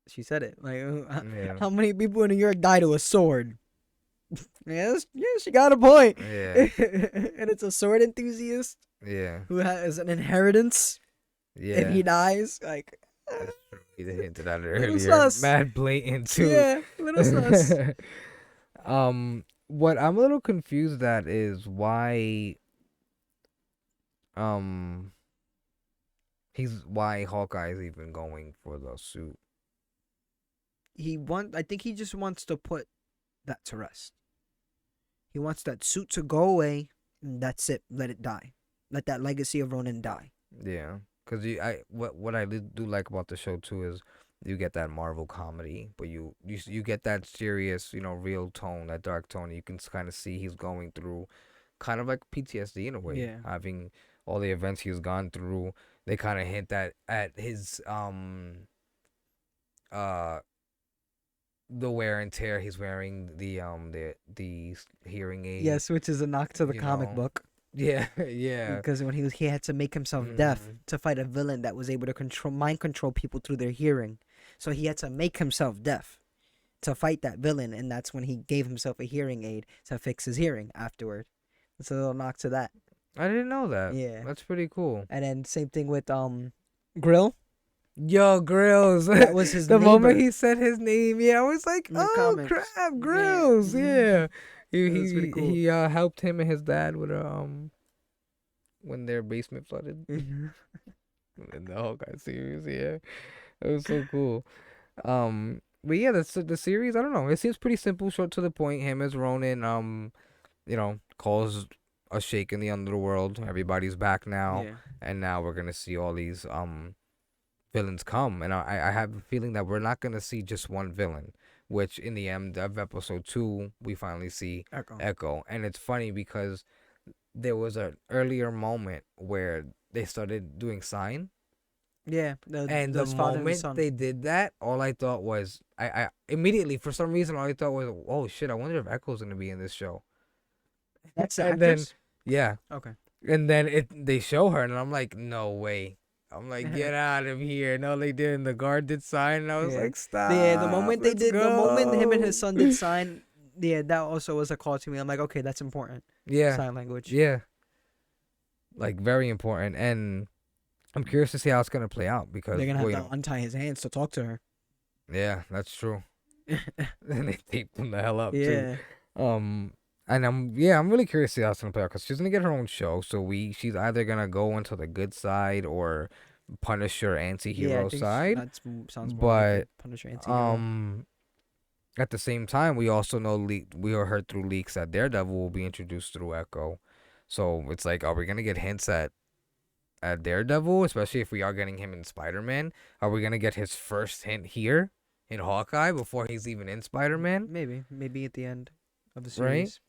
She said it. Like, yeah, how many people in New York died to a sword? Yes, yeah, she got a point. yeah, And it's a sword enthusiast yeah, who has an inheritance if yeah. he dies. Like, That's true. You hinted at it little earlier. sus. Mad blatant too. Yeah, little sus. What I'm a little confused at is why um why Hawkeye is even going for the suit. I think he just wants to put that to rest. He wants that suit to go away, and that's it. Let it die. Let that legacy of Ronin die. Yeah, cause what I do like about the show too is you get that Marvel comedy, but you get that serious, real tone, that dark tone. You can kind of see he's going through kind of like PTSD in a way, Yeah. having all the events he's gone through. They kind of hint at his uh the wear and tear. He's wearing the hearing aid. Yes, which is a knock to the You comic know. book. Yeah, yeah. Because when he had to make himself deaf Mhm. to fight a villain that was able to mind control people through their hearing, so he had to make himself deaf to fight that villain, and that's when he gave himself a hearing aid to fix his hearing afterward. It's a little knock to that. I didn't know that. Yeah. That's pretty cool. And then same thing with Grill. Yo, Grills. That was his The moment neighbor he said his name, yeah, I was like, in the oh comics. crap, Yeah. Grills. Yeah. He That was pretty cool. he helped him and his dad with when their basement flooded in the Hawkeye series. Yeah, it was so cool. But yeah, the series. I don't know. It seems pretty simple, short to the point. Him as Ronin. Calls a shake in the underworld. Everybody's back now, Yeah. and now we're gonna see all these villains come. And I have a feeling that we're not gonna see just one villain. Which in the end of episode 2, we finally see Echo. And it's funny because there was an earlier moment where they started doing sign. Yeah. And the moment they did that, all I thought was, I immediately, for some reason, all I thought was, oh shit, I wonder if Echo's gonna be in this show. That's the And actress? Yeah. Okay. And then they show her, and I'm like, no way. I'm like, get out of here. No, they didn't. The guard did sign, and I was Yeah. like, stop. Yeah, the moment they let's did, the moment him and go." his son did sign, yeah, that also was a call to me. I'm like, okay, that's important. Yeah. Sign language. Yeah. Like, very important. And I'm curious to see how it's going to play out because They're gonna have to untie his hands to talk to her. Yeah, that's true. And they taped him the hell up, too. Yeah. And I'm really curious to see how it's gonna play out because she's gonna get her own show. So she's either gonna go into the good side or Punisher anti-hero side. That sounds more But like a Punisher anti-hero. at the same time, we also know we heard through leaks that Daredevil will be introduced through Echo. So it's like, are we gonna get hints at Daredevil, especially if we are getting him in Spider-Man? Are we gonna get his first hint here in Hawkeye before he's even in Spider-Man? Maybe at the end of the series. Right?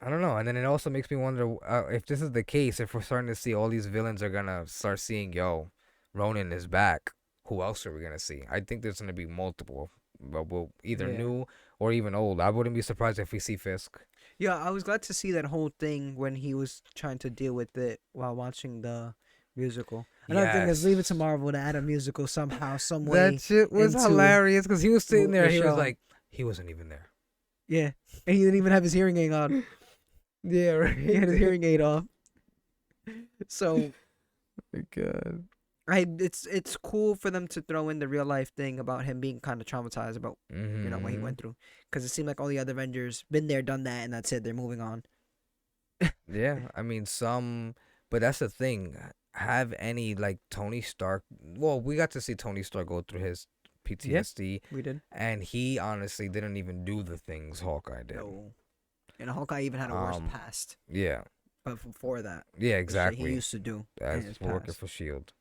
I don't know. And then it also makes me wonder if this is the case, if we're starting to see all these villains are going to start seeing, yo, Ronin is back. Who else are we going to see? I think there's going to be multiple, but either new or even old. I wouldn't be surprised if we see Fisk. Yeah, I was glad to see that whole thing when he was trying to deal with it while watching the musical. Another thing is Leave It to Marvel to add a musical somehow, some way. That shit was hilarious because he was sitting there. He was like, he wasn't even there. Yeah, and he didn't even have his hearing aid on. Yeah, right. He had his hearing aid off. So, my God. It's cool for them to throw in the real life thing about him being kind of traumatized about what he went through, because it seemed like all the other Avengers been there, done that, and that's it. They're moving on. Yeah, I mean but that's the thing. Have any like Tony Stark? Well, we got to see Tony Stark go through his PTSD. We did, and he honestly didn't even do the things Hawkeye did. No. And Hawkeye even had a worse past. Yeah. But before that. Yeah, exactly. He used to do. As working for Shield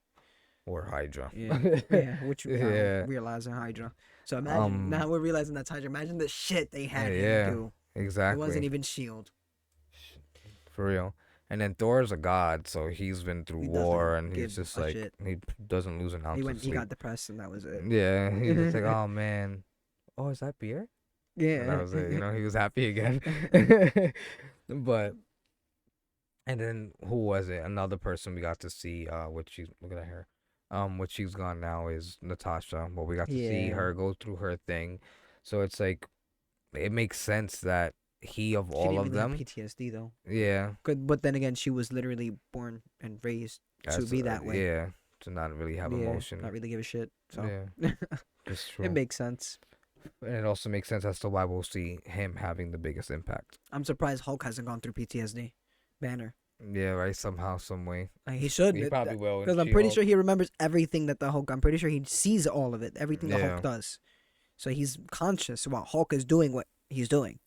or Hydra. Yeah, which we realizing Hydra. So imagine now we're realizing that's Hydra. Imagine the shit they had him do. Exactly. It wasn't even Shield. For real. And then Thor's a god, so he's been through war, and he's just like he doesn't lose an ounce of sleep. He got depressed, and that was it. Yeah, he's just like, oh man, oh, is that beer? Yeah, and that was it. He was happy again. But and then who was it? Another person we got to see. Look at that hair. What she's gone now is Natasha. But we got to see her go through her thing. So it's like, it makes sense that he of all of them PTSD though. Yeah. Good, but then again, she was literally born and raised to be that way. Yeah. To not really have emotion. Not really give a shit. So yeah. It's true. It makes sense. And it also makes sense as to why we'll see him having the biggest impact. I'm surprised Hulk hasn't gone through PTSD. Banner. Yeah, right. Somehow, some way. He should. He probably will. Because I'm pretty sure he remembers everything that the Hulk. I'm pretty sure he sees all of it. Everything the Hulk does. So he's conscious about Hulk is doing what he's doing.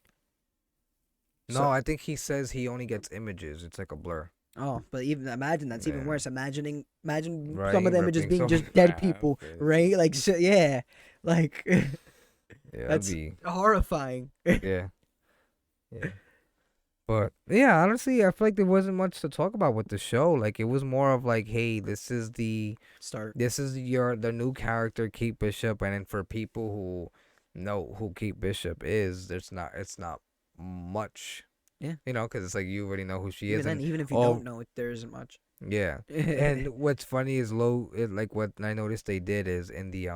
No, I think he says he only gets images. It's like a blur. Oh, but even imagine that's even worse. Imagine right, some of the images being just dead people, right? Like shit, yeah, like that's horrifying. Yeah. But yeah, honestly, I feel like there wasn't much to talk about with the show. Like, it was more of like, hey, this is the start. This is the new character, Kate Bishop, and then for people who know who Kate Bishop is, it's not much, Yeah. because it's like you already know who she Even is, then, and even if you don't oh know it, there isn't much. yeah, Yeah. and what's funny is like what I noticed they did is in the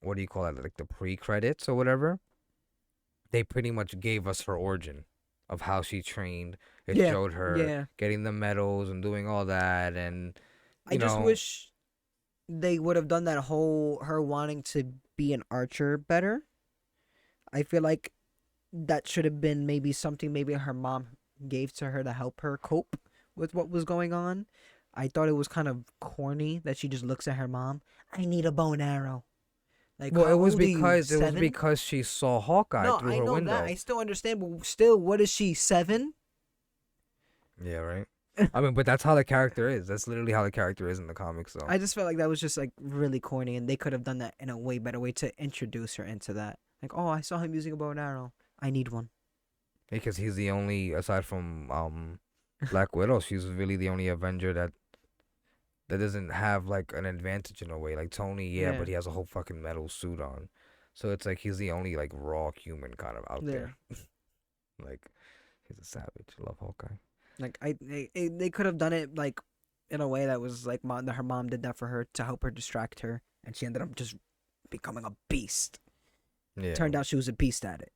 what do you call it, like the pre-credits or whatever, they pretty much gave us her origin of how she trained. It showed her Yeah. getting the medals and doing all that, and I you just know, wish they would have done that whole her wanting to be an archer better. I feel like that should have been maybe something maybe her mom gave to her to help her cope with what was going on. I thought it was kind of corny that she just looks at her mom. I need a bow and arrow. Like, well, how old are you? it was 7? because she saw Hawkeye No, through I her know that. I window. still understand, but still, what is she, 7? Yeah, right. I mean, but that's how the character is. That's literally how the character is in the comics, though. I just felt like that was just like really corny, and they could have done that in a way better way to introduce her into that. Like, oh, I saw him using a bow and arrow. I need one. Because he's the only, aside from Black Widow, she's really the only Avenger that doesn't have like an advantage in a way. Like Tony, yeah, Yeah, but he has a whole fucking metal suit on, so it's like he's the only like raw human kind of out yeah. there. Like he's a savage. I love Hawkeye. Like they could have done it like in a way that was like that her mom did that for her to help her distract her, and she ended up just becoming a beast. Yeah. Turned out she was a beast at it.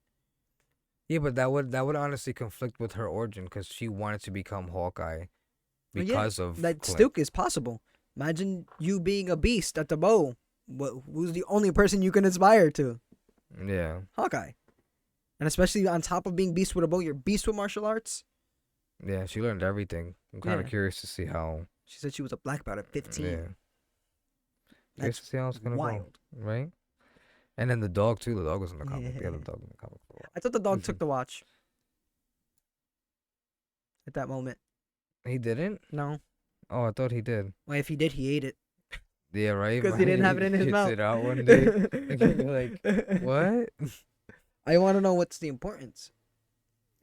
Yeah, but that would honestly conflict with her origin because she wanted to become Hawkeye But yeah, because of that Clint. still is possible. Imagine you being a beast at the bow. Who's the only person you can aspire to? Yeah. Hawkeye. And especially on top of being beast with a bow, you're beast with martial arts. Yeah, she learned everything. I'm kind of Yeah. curious to see how. She said she was a black belt at 15. Yeah. Curious That's to see how it's gonna go, wild. right? And then the dog too. The dog was in the comic. The Yeah. other dog in the comic for a I thought the dog while. took the watch at that moment. He didn't. No. Oh, I thought he did. Well, if he did, he ate it. Yeah, right. Because he didn't have it in his Shits mouth. it out one day. Like, what? I want to know what's the importance.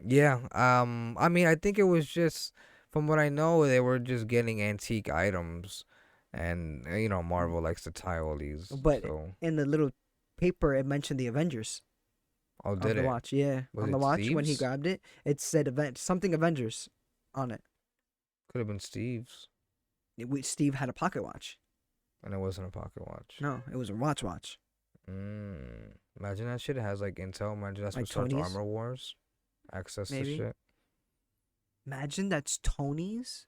Yeah. I mean, I think it was just, from what I know, they were just getting antique items, and Marvel likes to tie all these. But So, in the little paper, it mentioned the Avengers oh, of did the it? watch. Yeah, Was on the it watch when he Steve's? grabbed it, it said something Avengers on it. Could have been Steve's, Steve had a pocket watch. and it wasn't a pocket watch. No, it was a watch. Imagine that shit. It has like intel. Imagine that's Like what starts Tony's? Armor Wars. Access Maybe. to shit. Imagine that's Tony's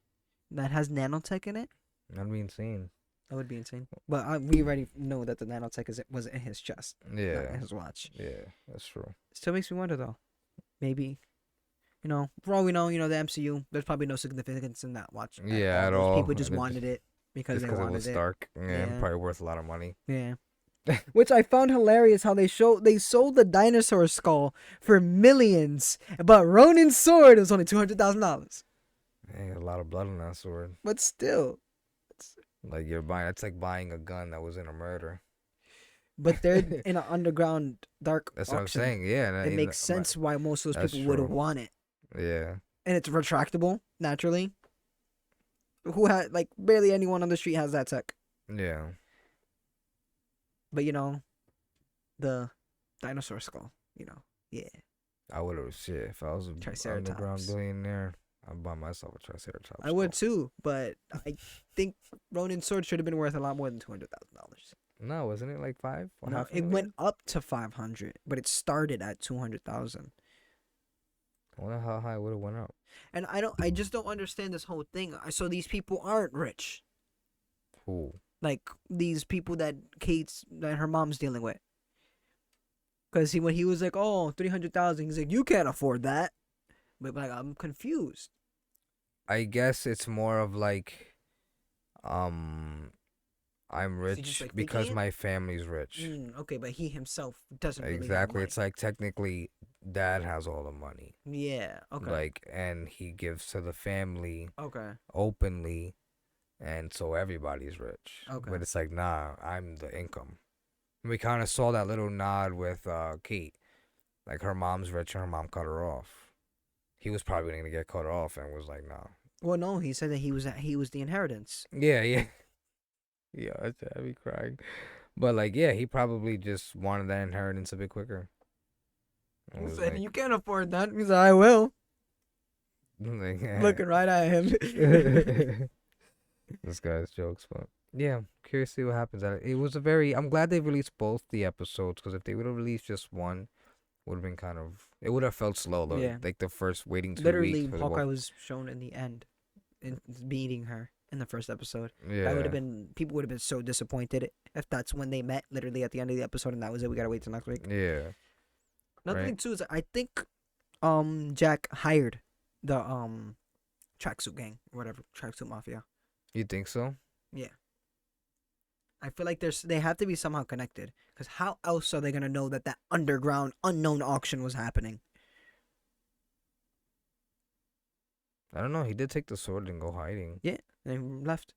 that has nanotech in it. That'd be insane. That would be insane. But we already know that the nanotech was in his chest, not in Yeah. his watch. Yeah, that's true. Still makes me wonder though. Maybe, for all we know, the MCU, there's probably no significance in that watch. Yeah, at Those all. people just And it wanted it because Just they because it wanted was it. Stark. Yeah, Yeah. probably worth a lot of money. Yeah. Which I found hilarious how they sold the dinosaur skull for millions, but Ronin's sword was only $200,000. Yeah, a lot of blood on that sword. But still, Like it's like buying a gun that was in a murder. but they're in an underground dark That's auction. what I'm saying. Yeah, It makes sense why most of those That's people would true. want it, Yeah, and it's retractable naturally. Who had barely anyone on the street has that tech, yeah. but the dinosaur skull. Yeah. I would have shit if I was an Triceratops. underground billionaire. I'd buy myself a Triceratops. I would too, but I think Ronin's sword should have been worth a lot more than $200,000. No, wasn't it like five? Or No, half a it million? went up to 500, but it started at 200,000. I wonder how high it would have went up. And I just don't understand this whole thing. So these people aren't rich, Who? like these people that her mom's dealing with. Because when he was like, oh, 300,000, he's like, you can't afford that. But I'm confused. I guess it's more of like, I'm Is he just, rich like, because faking it? my family's rich. Okay, but he himself doesn't really have Exactly. money. It's like technically dad has all the money. Yeah. Okay. Like, and he gives to the family Okay. openly, and so everybody's rich. Okay. But it's like, nah, I'm the income. We kind of saw that little nod with Kate. Like, her mom's rich and her mom cut her off. He was probably going to get cut off and was like, nah. Well, no, he said that he was the inheritance. Yeah, yeah. Yeah, I'd be crying. But like, yeah, he probably just wanted that inheritance a bit quicker. It Who was said like, you can't afford that? He's like, I will. like Looking right at him. this guy's jokes, but yeah, curious to see what happens. It was a very. I'm glad they released both the episodes because if they would have released just one, would have been kind of. It would have felt slow though. Yeah. Like the first waiting 2 weeks Literally, for the Hawkeye both. was shown in the end, in beating her in the first episode. That would have Yeah, been people would have been so disappointed if that's when they met, literally at the end of the episode, and that was it. We gotta wait till next week. yeah, Another right. thing too is I think Jack hired the tracksuit gang or whatever, tracksuit mafia. You think so? Yeah. I feel like they have to be somehow connected because how else are they gonna know that underground unknown auction was happening? I don't know. He did take the sword and go hiding. Yeah, they left.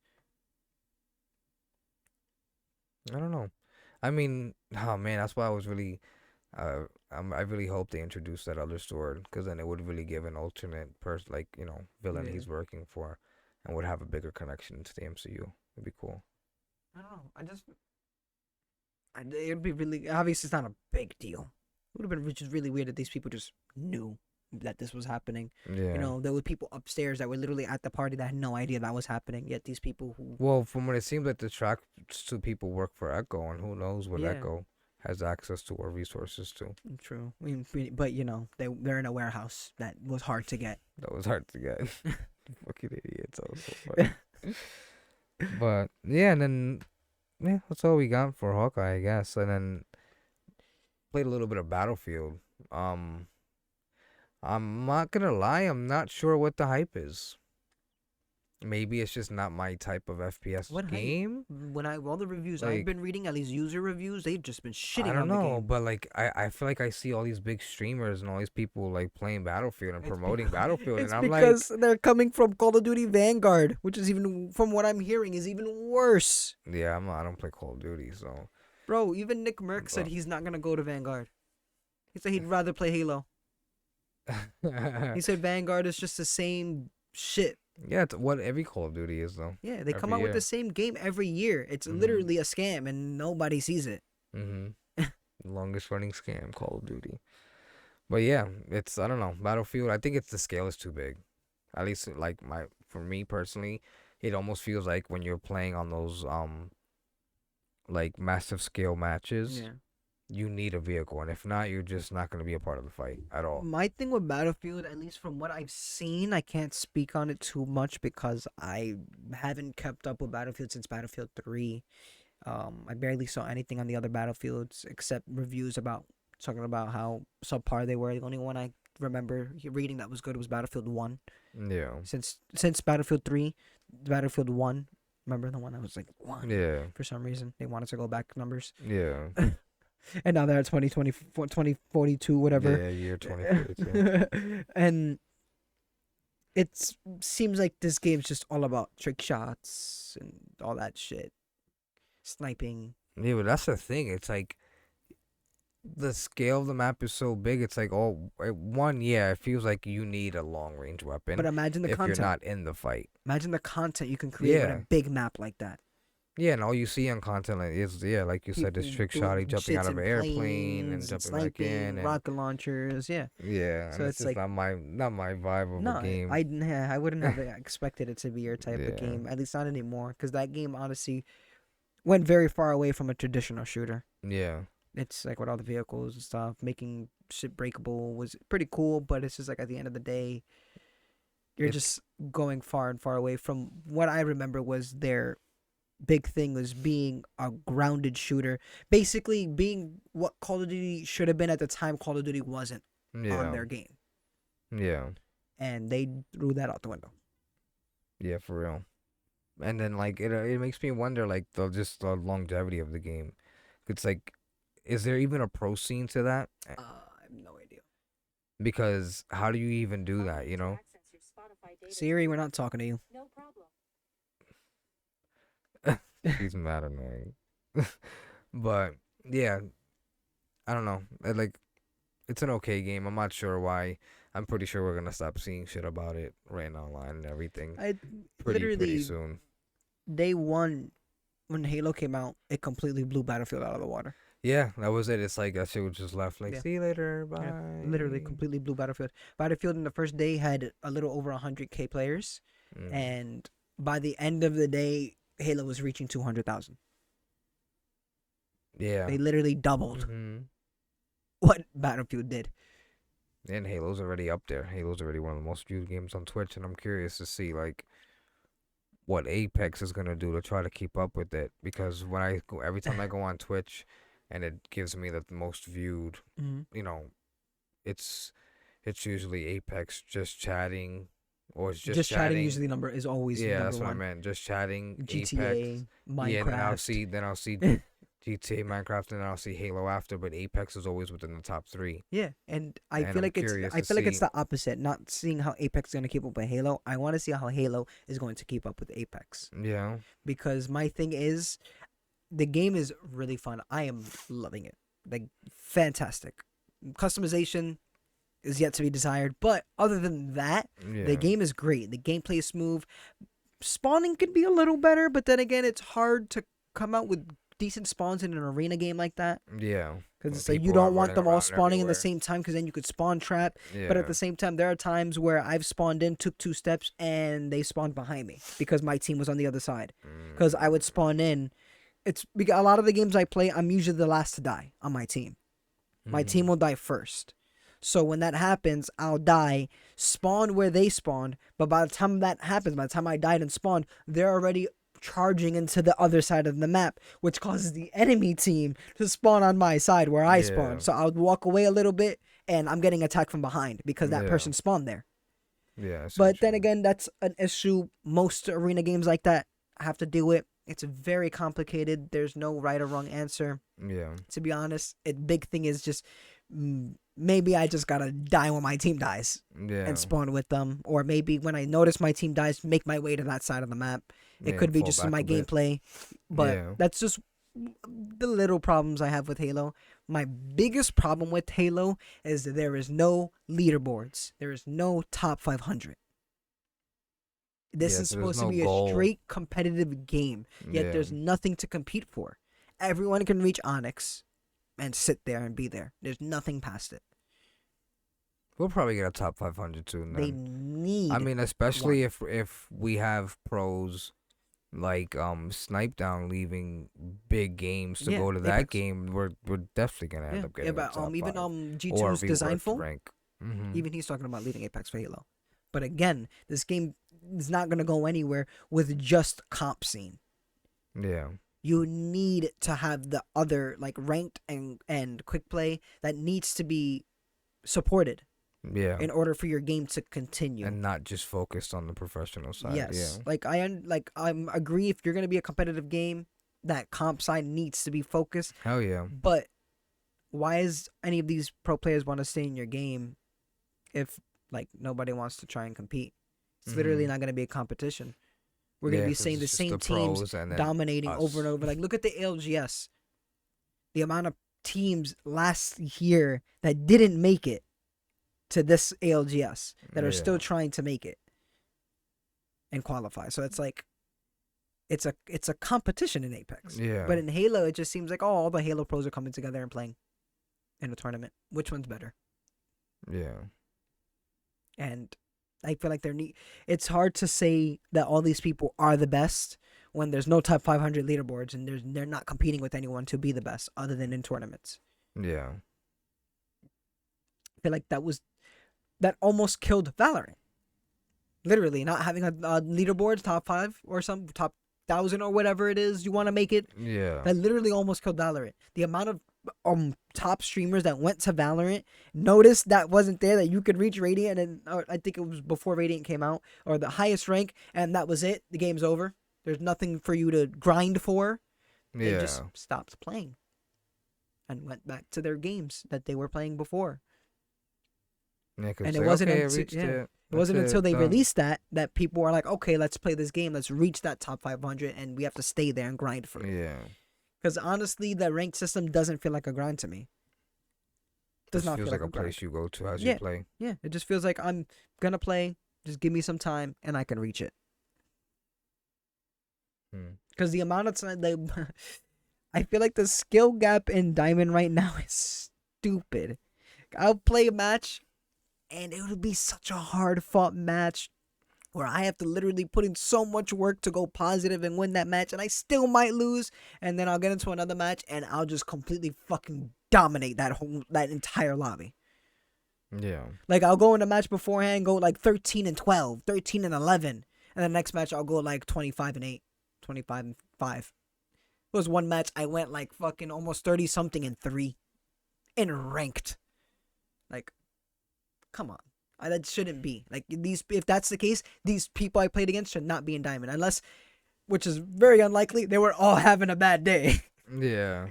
I don't know. I mean, oh man, that's why I was really, I really hope they introduced that other sword because then it would really give an alternate person, like villain Yeah. he's working for, and would have a bigger connection to the MCU. It'd be cool. I don't know. It'd be really obviously it's not a big deal. It would have been just really weird if these people just knew that this was happening. Yeah. There were people upstairs that were literally at the party that had no idea that was happening. Yet these people who Well, from what it seems like, the track two people work for Echo, and who knows what yeah, Echo has access to or resources to. true. I mean, but they're in a warehouse that was hard to get. That was hard to get. Fucking idiots. That was so funny. But yeah, and then yeah, that's all we got for Hawkeye, I guess. And then played a little bit of Battlefield. Um, I'm not gonna lie, I'm not sure what the hype is. Maybe it's just not my type of FPS What hype? game. When all the reviews I've Like been reading, at least user reviews, they've just been I shitting don't on the know, game. but like I feel like I see all these big streamers and all these people like playing Battlefield and promoting Battlefield, and It's I'm like, because they're coming from Call of Duty Vanguard, which is even, from what I'm hearing, is even worse. yeah, I don't play Call of Duty, so. Bro, even Nick Merck said But he's not gonna go to Vanguard. He said he'd rather play Halo. He said Vanguard is just the same shit. yeah, it's what every Call of Duty is though. Yeah, they come Every out with year. the same game every year. It's Mhm. literally a scam and nobody sees it. Mhm. Longest running scam, Call of Duty. But yeah, it's I don't know Battlefield. I think it's the scale is too big. At least like for me personally, it almost feels like when you're playing on those like massive scale matches, Yeah. you need a vehicle, and if not, you're just not gonna be a part of the fight at all. My thing with Battlefield, at least from what I've seen, I can't speak on it too much because I haven't kept up with Battlefield since Battlefield 3. I barely saw anything on the other Battlefields except reviews about talking about how subpar they were. The only one I remember reading that was good was Battlefield 1. Yeah. Since Battlefield 3, Battlefield 1, remember the one that was like 1? Yeah. For some reason, they wanted to go back numbers. Yeah. And now they're at 2024, 2042, whatever. Yeah. Year 2042. And it seems like this game's just all about trick shots and all that shit. Sniping. Yeah, but that's the thing. It's like the scale of the map is so big. It's like one. Yeah, it feels like you need a long range weapon But imagine the if content. you're not in the fight. Imagine the content you can create with Yeah. a big map like that. Yeah, and all you see on content like is like you said, this People trick shot, doing jumping out shits of in an airplane and planes, jumping back sniping, in, and rocket launchers. Yeah. yeah, So and it's it's just like not my vibe of no, a game. I wouldn't have expected it to be your type of Yeah. game. At least not anymore, because that game honestly went very far away from a traditional shooter. Yeah, It's like with all the vehicles and stuff, making shit breakable was pretty cool, but it's just like at the end of the day, you're It's- just going far and far away from what I remember was their big thing was being a grounded shooter, basically being what Call of Duty should have been at the time Call of Duty wasn't on their yeah, game, yeah, and they threw that out the window. yeah, for real. And then like it makes me wonder like the longevity of the game. It's like, is there even a pro scene to that? I have no idea. Because how do you even do that? You know? Siri, we're not talking to you. No problem. She's mad annoying. But yeah, I don't know. Like, it's an okay game. I'm not sure why. I'm pretty sure we're gonna stop seeing shit about it written online and everything I pretty literally soon. day one, when Halo came out, it completely blew Battlefield out of the water. Yeah, that was it. It's like that shit was just left. Like, Yeah. see you later, Yeah, bye. literally completely blew Battlefield. Battlefield in the first day had a little over 100K players, Mm. and by the end of the day, Halo was reaching 200,000. Yeah. They literally doubled Mm-hmm. what Battlefield did. And Halo's already up there. Halo's already one of the most viewed games on Twitch, and I'm curious to see like what Apex is gonna do to try to keep up with it. Because when I go, every time I go on Twitch, and it gives me the most viewed, Mm-hmm. you know, it's it's usually Apex just chatting, or it's just Just chatting chatting. usually number is always Yeah, number that's what I one. meant. Just chatting, Apex. GTA, Yeah, and Minecraft. then I'll see GTA, Minecraft, and then I'll see Halo after. But Apex is always within the top three. Yeah, and I And feel I'm like curious I to feel like it's see. the opposite. Not seeing how Apex is gonna keep up with Halo. I want to see how Halo is going to keep up with Apex, Yeah, because my thing is the game is really fun. I am loving it. Like, fantastic. Customization is yet to be desired, but other than that, the yeah, game is great. The gameplay is smooth. Spawning could be a little better, but then again, it's hard to come out with decent spawns in an arena game like that, yeah. because When it's like you people are don't want running them all around spawning in the everywhere. same time, because then you could spawn trap. But at Yeah, the same time, there are times where I've spawned in, took 2 steps, and they spawned behind me because my team was on the other side. Because I would spawn in. It's because a lot of the games I play, I'm usually the last to die on my team. My team will die first. So when that happens, I'll die, spawn where they spawned, but by the time that happens, by the time I died and spawned, they're already charging into the other side of the map, which causes the enemy team to spawn on my side where I Yeah, spawned. So I would walk away a little bit, and I'm getting attacked from behind because that yeah, person spawned there. yeah. I see But what you then mean. again, that's an issue most arena games like that have to deal with. It's very complicated. There's no right or wrong answer. Yeah, To be honest, big thing is just maybe I just gotta die when my team dies yeah, and spawn with them, or maybe when I notice my team dies, make my way to that side of the map. yeah. It could And be fall just in back my a bit. gameplay, but Yeah, that's just the little problems I have with Halo. My biggest problem with Halo is that there is no leaderboards. There is no top 500. This yeah. is So there's supposed to no be a goal. straight competitive game, yet Yeah, there's nothing to compete for. Everyone can reach Onyx and sit there and be there. There's nothing past it. we'll probably get a top 500 soon. They Then I need mean, especially one. if we have pros like Snipe Down leaving big games to Yeah, go to that Apex. game, we're definitely gonna end Yeah, up yeah, getting a but top even five, or G2's be worth Designful, rank. Mm-hmm. even he's talking about leading Apex for Halo. But again, this game is not gonna go anywhere with just comp scene. Yeah, You need to have the other, like, ranked and quick play that needs to be supported yeah, in order for your game to continue. and not just focused on the professional side. Yeah, Yes, like I'm agree, if you're gonna be a competitive game, that comp side needs to be focused. hell yeah, But why is any of these pro players want to stay in your game if, like, nobody wants to try and compete? It's literally mm-hmm. not gonna be a competition. We're gonna Yeah, be because seeing the it's just same the teams pros and then dominating over and us. over. Like, look at the LGS. The amount of teams last year that didn't make it to this ALGS that are still Yeah, trying to make it and qualify. So it's like it's a competition in Apex. yeah, But in Halo, it just seems like, oh, all the Halo pros are coming together and playing in a tournament. Which one's better? yeah, And I feel like it's hard to say that all these people are the best when there's no top 500 leaderboards and they're not competing with anyone to be the best other than in tournaments. yeah, I feel like that almost killed Valorant. Literally, not having a leaderboards top 5 or some top 1,000 or whatever it is you want to make it. yeah, That literally almost killed Valorant. The amount of top streamers that went to Valorant, noticed that wasn't there, that you could reach Radiant, and I think it was before Radiant came out, or the highest rank, and that was it. The game's over. There's nothing for you to grind for. They just yeah. stopped playing and went back to their games that they were playing before. Yeah, 'cause And it's it like, wasn't okay, I until reached it. it That's wasn't until it. they Done. released that people were like, okay, let's play this game. Let's reach that top 500, and we have to stay there and grind for it. Yeah. Because honestly, the ranked system doesn't feel like a grind to me. Does This not feels feel like like a a grind. place you go to as Yeah. you play. Yeah, it just feels like I'm gonna play. Just give me some time, and I can reach it. Because the amount of time they, I feel like the skill gap in Diamond right now is stupid. I'll play a match, and it would be such a hard fought match where I have to literally put in so much work to go positive and win that match, and I still might lose. And then I'll get into another match, and I'll just completely fucking dominate that entire lobby. Yeah. Like, I'll go in a match beforehand, go like 13-12, 13-11, and the next match I'll go like 25-8, 25-5. There was one match I went like fucking almost 30 something and 3 in ranked. Like, come on. That shouldn't be. Like, if that's the case, these people I played against should not be in Diamond. Unless, which is very unlikely, they were all having a bad day. Yeah.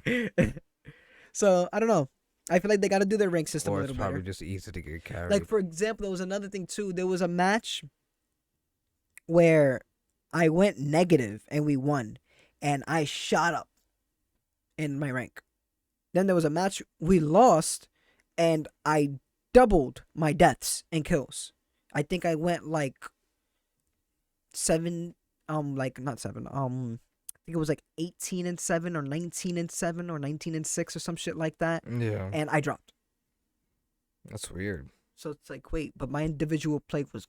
So, I don't know. I feel like they got to do their rank system Or a it's little probably better. just easy to get carried. Like, for example, there was another thing, too. There was a match where I went negative and we won. And I shot up in my rank. Then there was a match we lost, and I doubled my deaths and kills. I think I went like 7, like not 7, I think it was like 18-7 or 19-7 or 19-6 or some shit like that. Yeah. And I dropped. That's weird. So it's like, wait, but my individual play was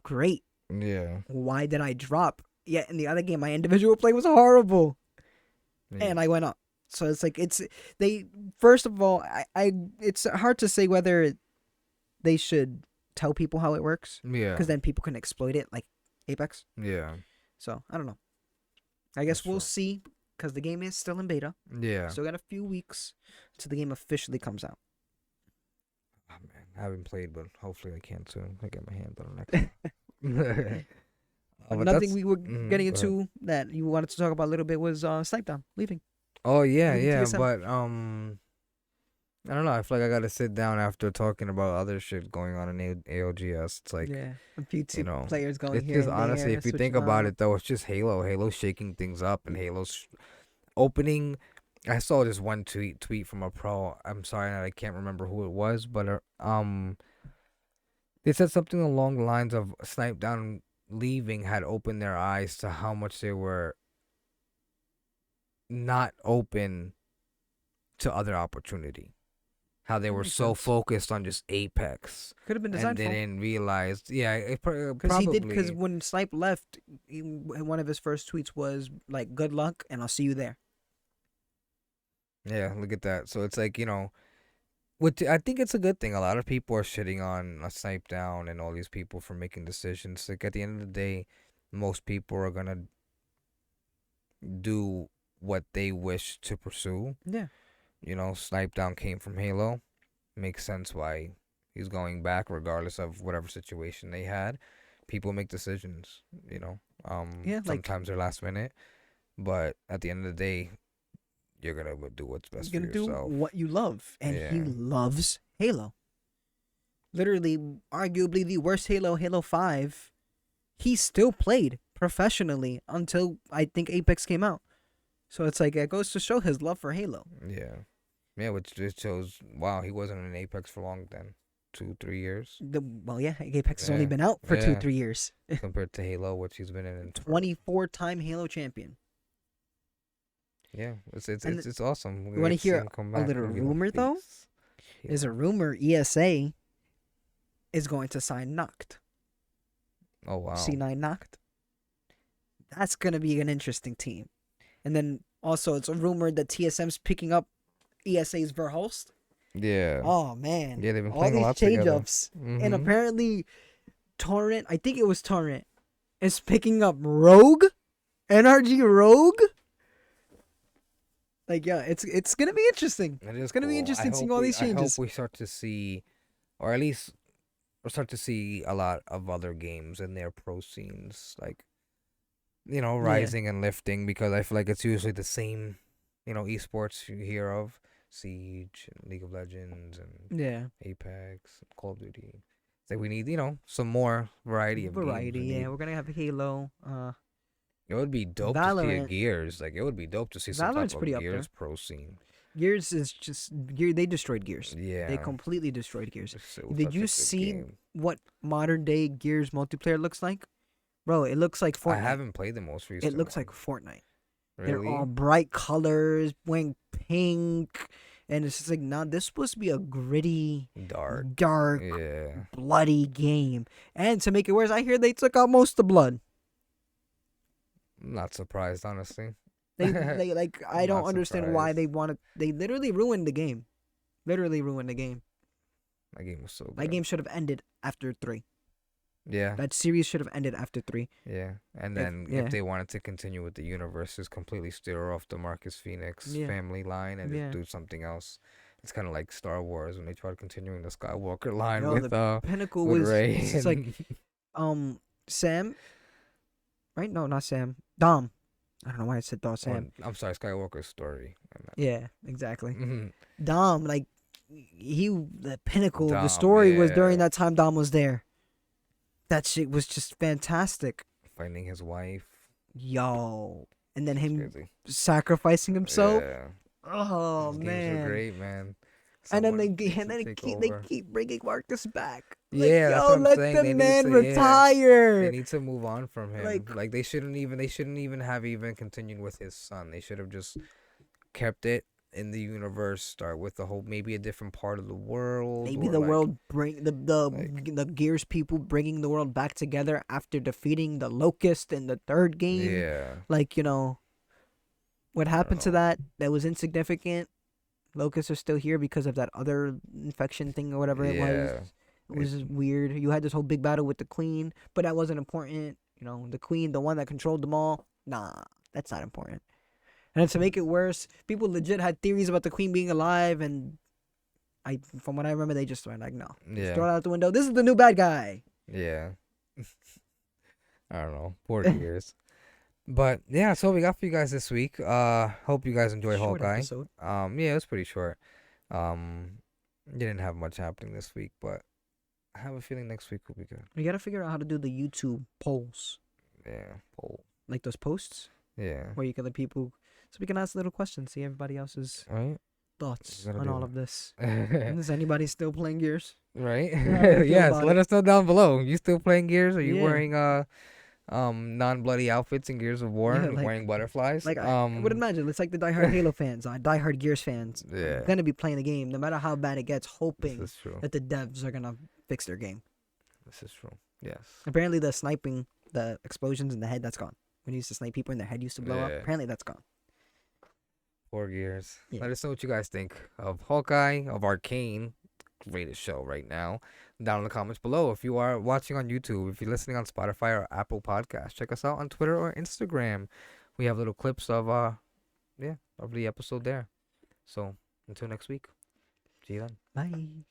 great. Yeah. Why did I drop? Yet in the other game, my individual play was horrible, Yeah. and I went up. So it's like they first of all, I it's hard to say whether they should tell people how it works, Yeah. because then people can exploit it like Apex. Yeah. So I don't know. I guess That's we'll true. see, because the game is still in beta. Yeah. Still got a few weeks till the game officially comes out. Oh, man, I haven't played, but hopefully I can soon. I get my hands on the next one. But Another that's- thing we were mhm, getting go ahead. into that you wanted to talk about a little bit was Snipe Down leaving. Oh yeah, Leaving yeah, TSM. but I don't know. I feel like I gotta sit down after talking about other shit going on in ALGS. It's like, Yeah, a few you know, players going it's here just and honestly, there, if you think switching about on. it though, it's just Halo. Halo's shaking things up, and Halo's opening. I saw this one tweet from a pro. I'm sorry, I can't remember who it was, but they said something along the lines of Snipe Down leaving had opened their eyes to how much they were not open to other opportunity. How they were Makes so sense. focused on just Apex, Could have been and designed they for. didn't realize. Yeah, Because probably. he did. Because when Snipe left, one of his first tweets was like, "Good luck, and I'll see you there." Yeah, look at that. So it's like, which I think it's a good thing. A lot of people are shitting on a Snipe Down and all these people for making decisions. Like at the end of the day, most people are gonna do what they wish to pursue. Yeah. Snipe Down came from Halo. Makes sense why he's going back, regardless of whatever situation they had. People make decisions, Yeah, like- sometimes they're last minute, but at the end of the day, you're gonna do what's best for You're gonna do yourself. what you love, and he Yeah. loves Halo. Literally, arguably the worst Halo 5. He still played professionally until I think Apex came out. So it's like, it goes to show his love for Halo. Yeah. Yeah, which just shows, wow, he wasn't in Apex for long then. 2-3 years Apex has only Yeah, been out for yeah. 2-3 years. compared to Halo, which he's been in. 24-time Halo champion. Yeah, it's And it's awesome. you wanna hear a little rumor, though? There's a rumor ESA is going to sign Noct. Oh wow. C9 Noct. That's going to be an interesting team. And then also, it's a rumor that TSM's picking up ESA's Verhulst. Yeah. Oh, man. Yeah, they've been All playing a these lot together. change-ups. And Mhm. apparently, Torrent, I think it was Torrent, is picking up Rogue? NRG Rogue? Like, yeah, it's going to be interesting. It's gonna be interesting seeing all these changes. I hope we start to see, or at least we'll start to see a lot of other games in their pro scenes, like, rising and lifting, because I feel like it's usually the same, esports you hear of, Siege, and League of Legends, and Yeah. Apex, and Call of Duty. It's like we need, some more variety of games. Variety, We yeah. need- We're going to have Halo. It would be dope to see a Valorant. Gears. Like, it would be dope to see some Valorant's type pretty of up there. Gears pro scene. Gears is just... They destroyed Gears. Yeah. They completely destroyed Gears. It was Did such a you good see game. what modern day Gears multiplayer looks like? Bro, it looks like Fortnite. I haven't played the most recent It looks one. like Fortnite. They're all Really? bright colors, wearing pink, and it's just like, nah, this is supposed to be a gritty, Dark. dark, Yeah. bloody game. And to make it worse, I hear they took out most of the blood. I'm not surprised, honestly. They like, I I'm don't not understand why surprised. they wanted. They literally ruined the game. Literally ruined the game. That game was so That good. game should have ended after 3. Yeah. That series should have ended after 3. Yeah. And If then if yeah, they wanted to continue with the universe, just completely steer off the Marcus Phoenix yeah, family line and just yeah. do something else. It's kind of like Star Wars when they tried continuing the Skywalker line Yo, the pinnacle with was Rey it's just like Sam, right? No, not Sam. Dom. I don't know why I said Dom. or, Sam. I'm sorry, Skywalker's story. Yeah, exactly. Mhm. Dom, like the pinnacle of the Dom, story was during yeah, that time Dom was there. That shit was just fantastic. finding his wife. Yo. And then It's him crazy. sacrificing himself. Yeah, Oh those games are man. great, man. And then Someone needs to they take they over. keep bringing Marcus back. Like, Yeah, that's yo, what I'm let saying. the They need man to, yeah. They retire. need to move on from him. Like, Like they shouldn't even have even continued with his son. They should have just kept it in the universe. Start with the whole maybe a different part of the world maybe or the like world bring like the Gears people bringing the world back together after defeating the Locust in the 3rd game. yeah. Like, what I don't happened to know. that was insignificant. Locusts are still here because of that other infection thing or whatever it was. Yeah. It was just weird. You had this whole big battle with the queen, but that wasn't important. The queen, the one that controlled them all. Nah, that's not important. And then to make it worse, people legit had theories about the queen being alive, and from what I remember, they just went like, no, just throw Yeah. it out the window. This is the new bad guy. Yeah. I don't know. Poor Gears. But yeah, that's all we got for you guys this week. Hope you guys enjoy Short Hawkeye. episode. Yeah, it was pretty short. Didn't have much happening this week, but I have a feeling next week will be good. We gotta figure out how to do the YouTube polls, Yeah. Poll. like those posts Yeah. where you can let people, so we can ask little questions, see everybody else's Right? thoughts Gotta on do all that. of this. Is anybody still playing Gears? Right? How do you feel Yes, about let it? us know down below. You still playing Gears? Are you Yeah. wearing non-bloody outfits in Gears of War, Yeah, wearing butterflies? Like I would imagine, it's like the diehard Halo fans, diehard Gears fans, Yeah. are gonna be playing the game no matter how bad it gets, This hoping is true. that the devs are gonna fix their game. This is true. Yes. Apparently, the sniping, the explosions in the head, that's gone. When you used to snipe people and their head used to blow up, Yeah. apparently that's gone. Poor Gears. Yeah. Let us know what you guys think of Hawkeye, of Arcane, greatest show right now, down in the comments below. If you are watching on YouTube, if you're listening on Spotify or Apple Podcasts, check us out on Twitter or Instagram. We have little clips of of the episode there. So until next week, see you then. Bye.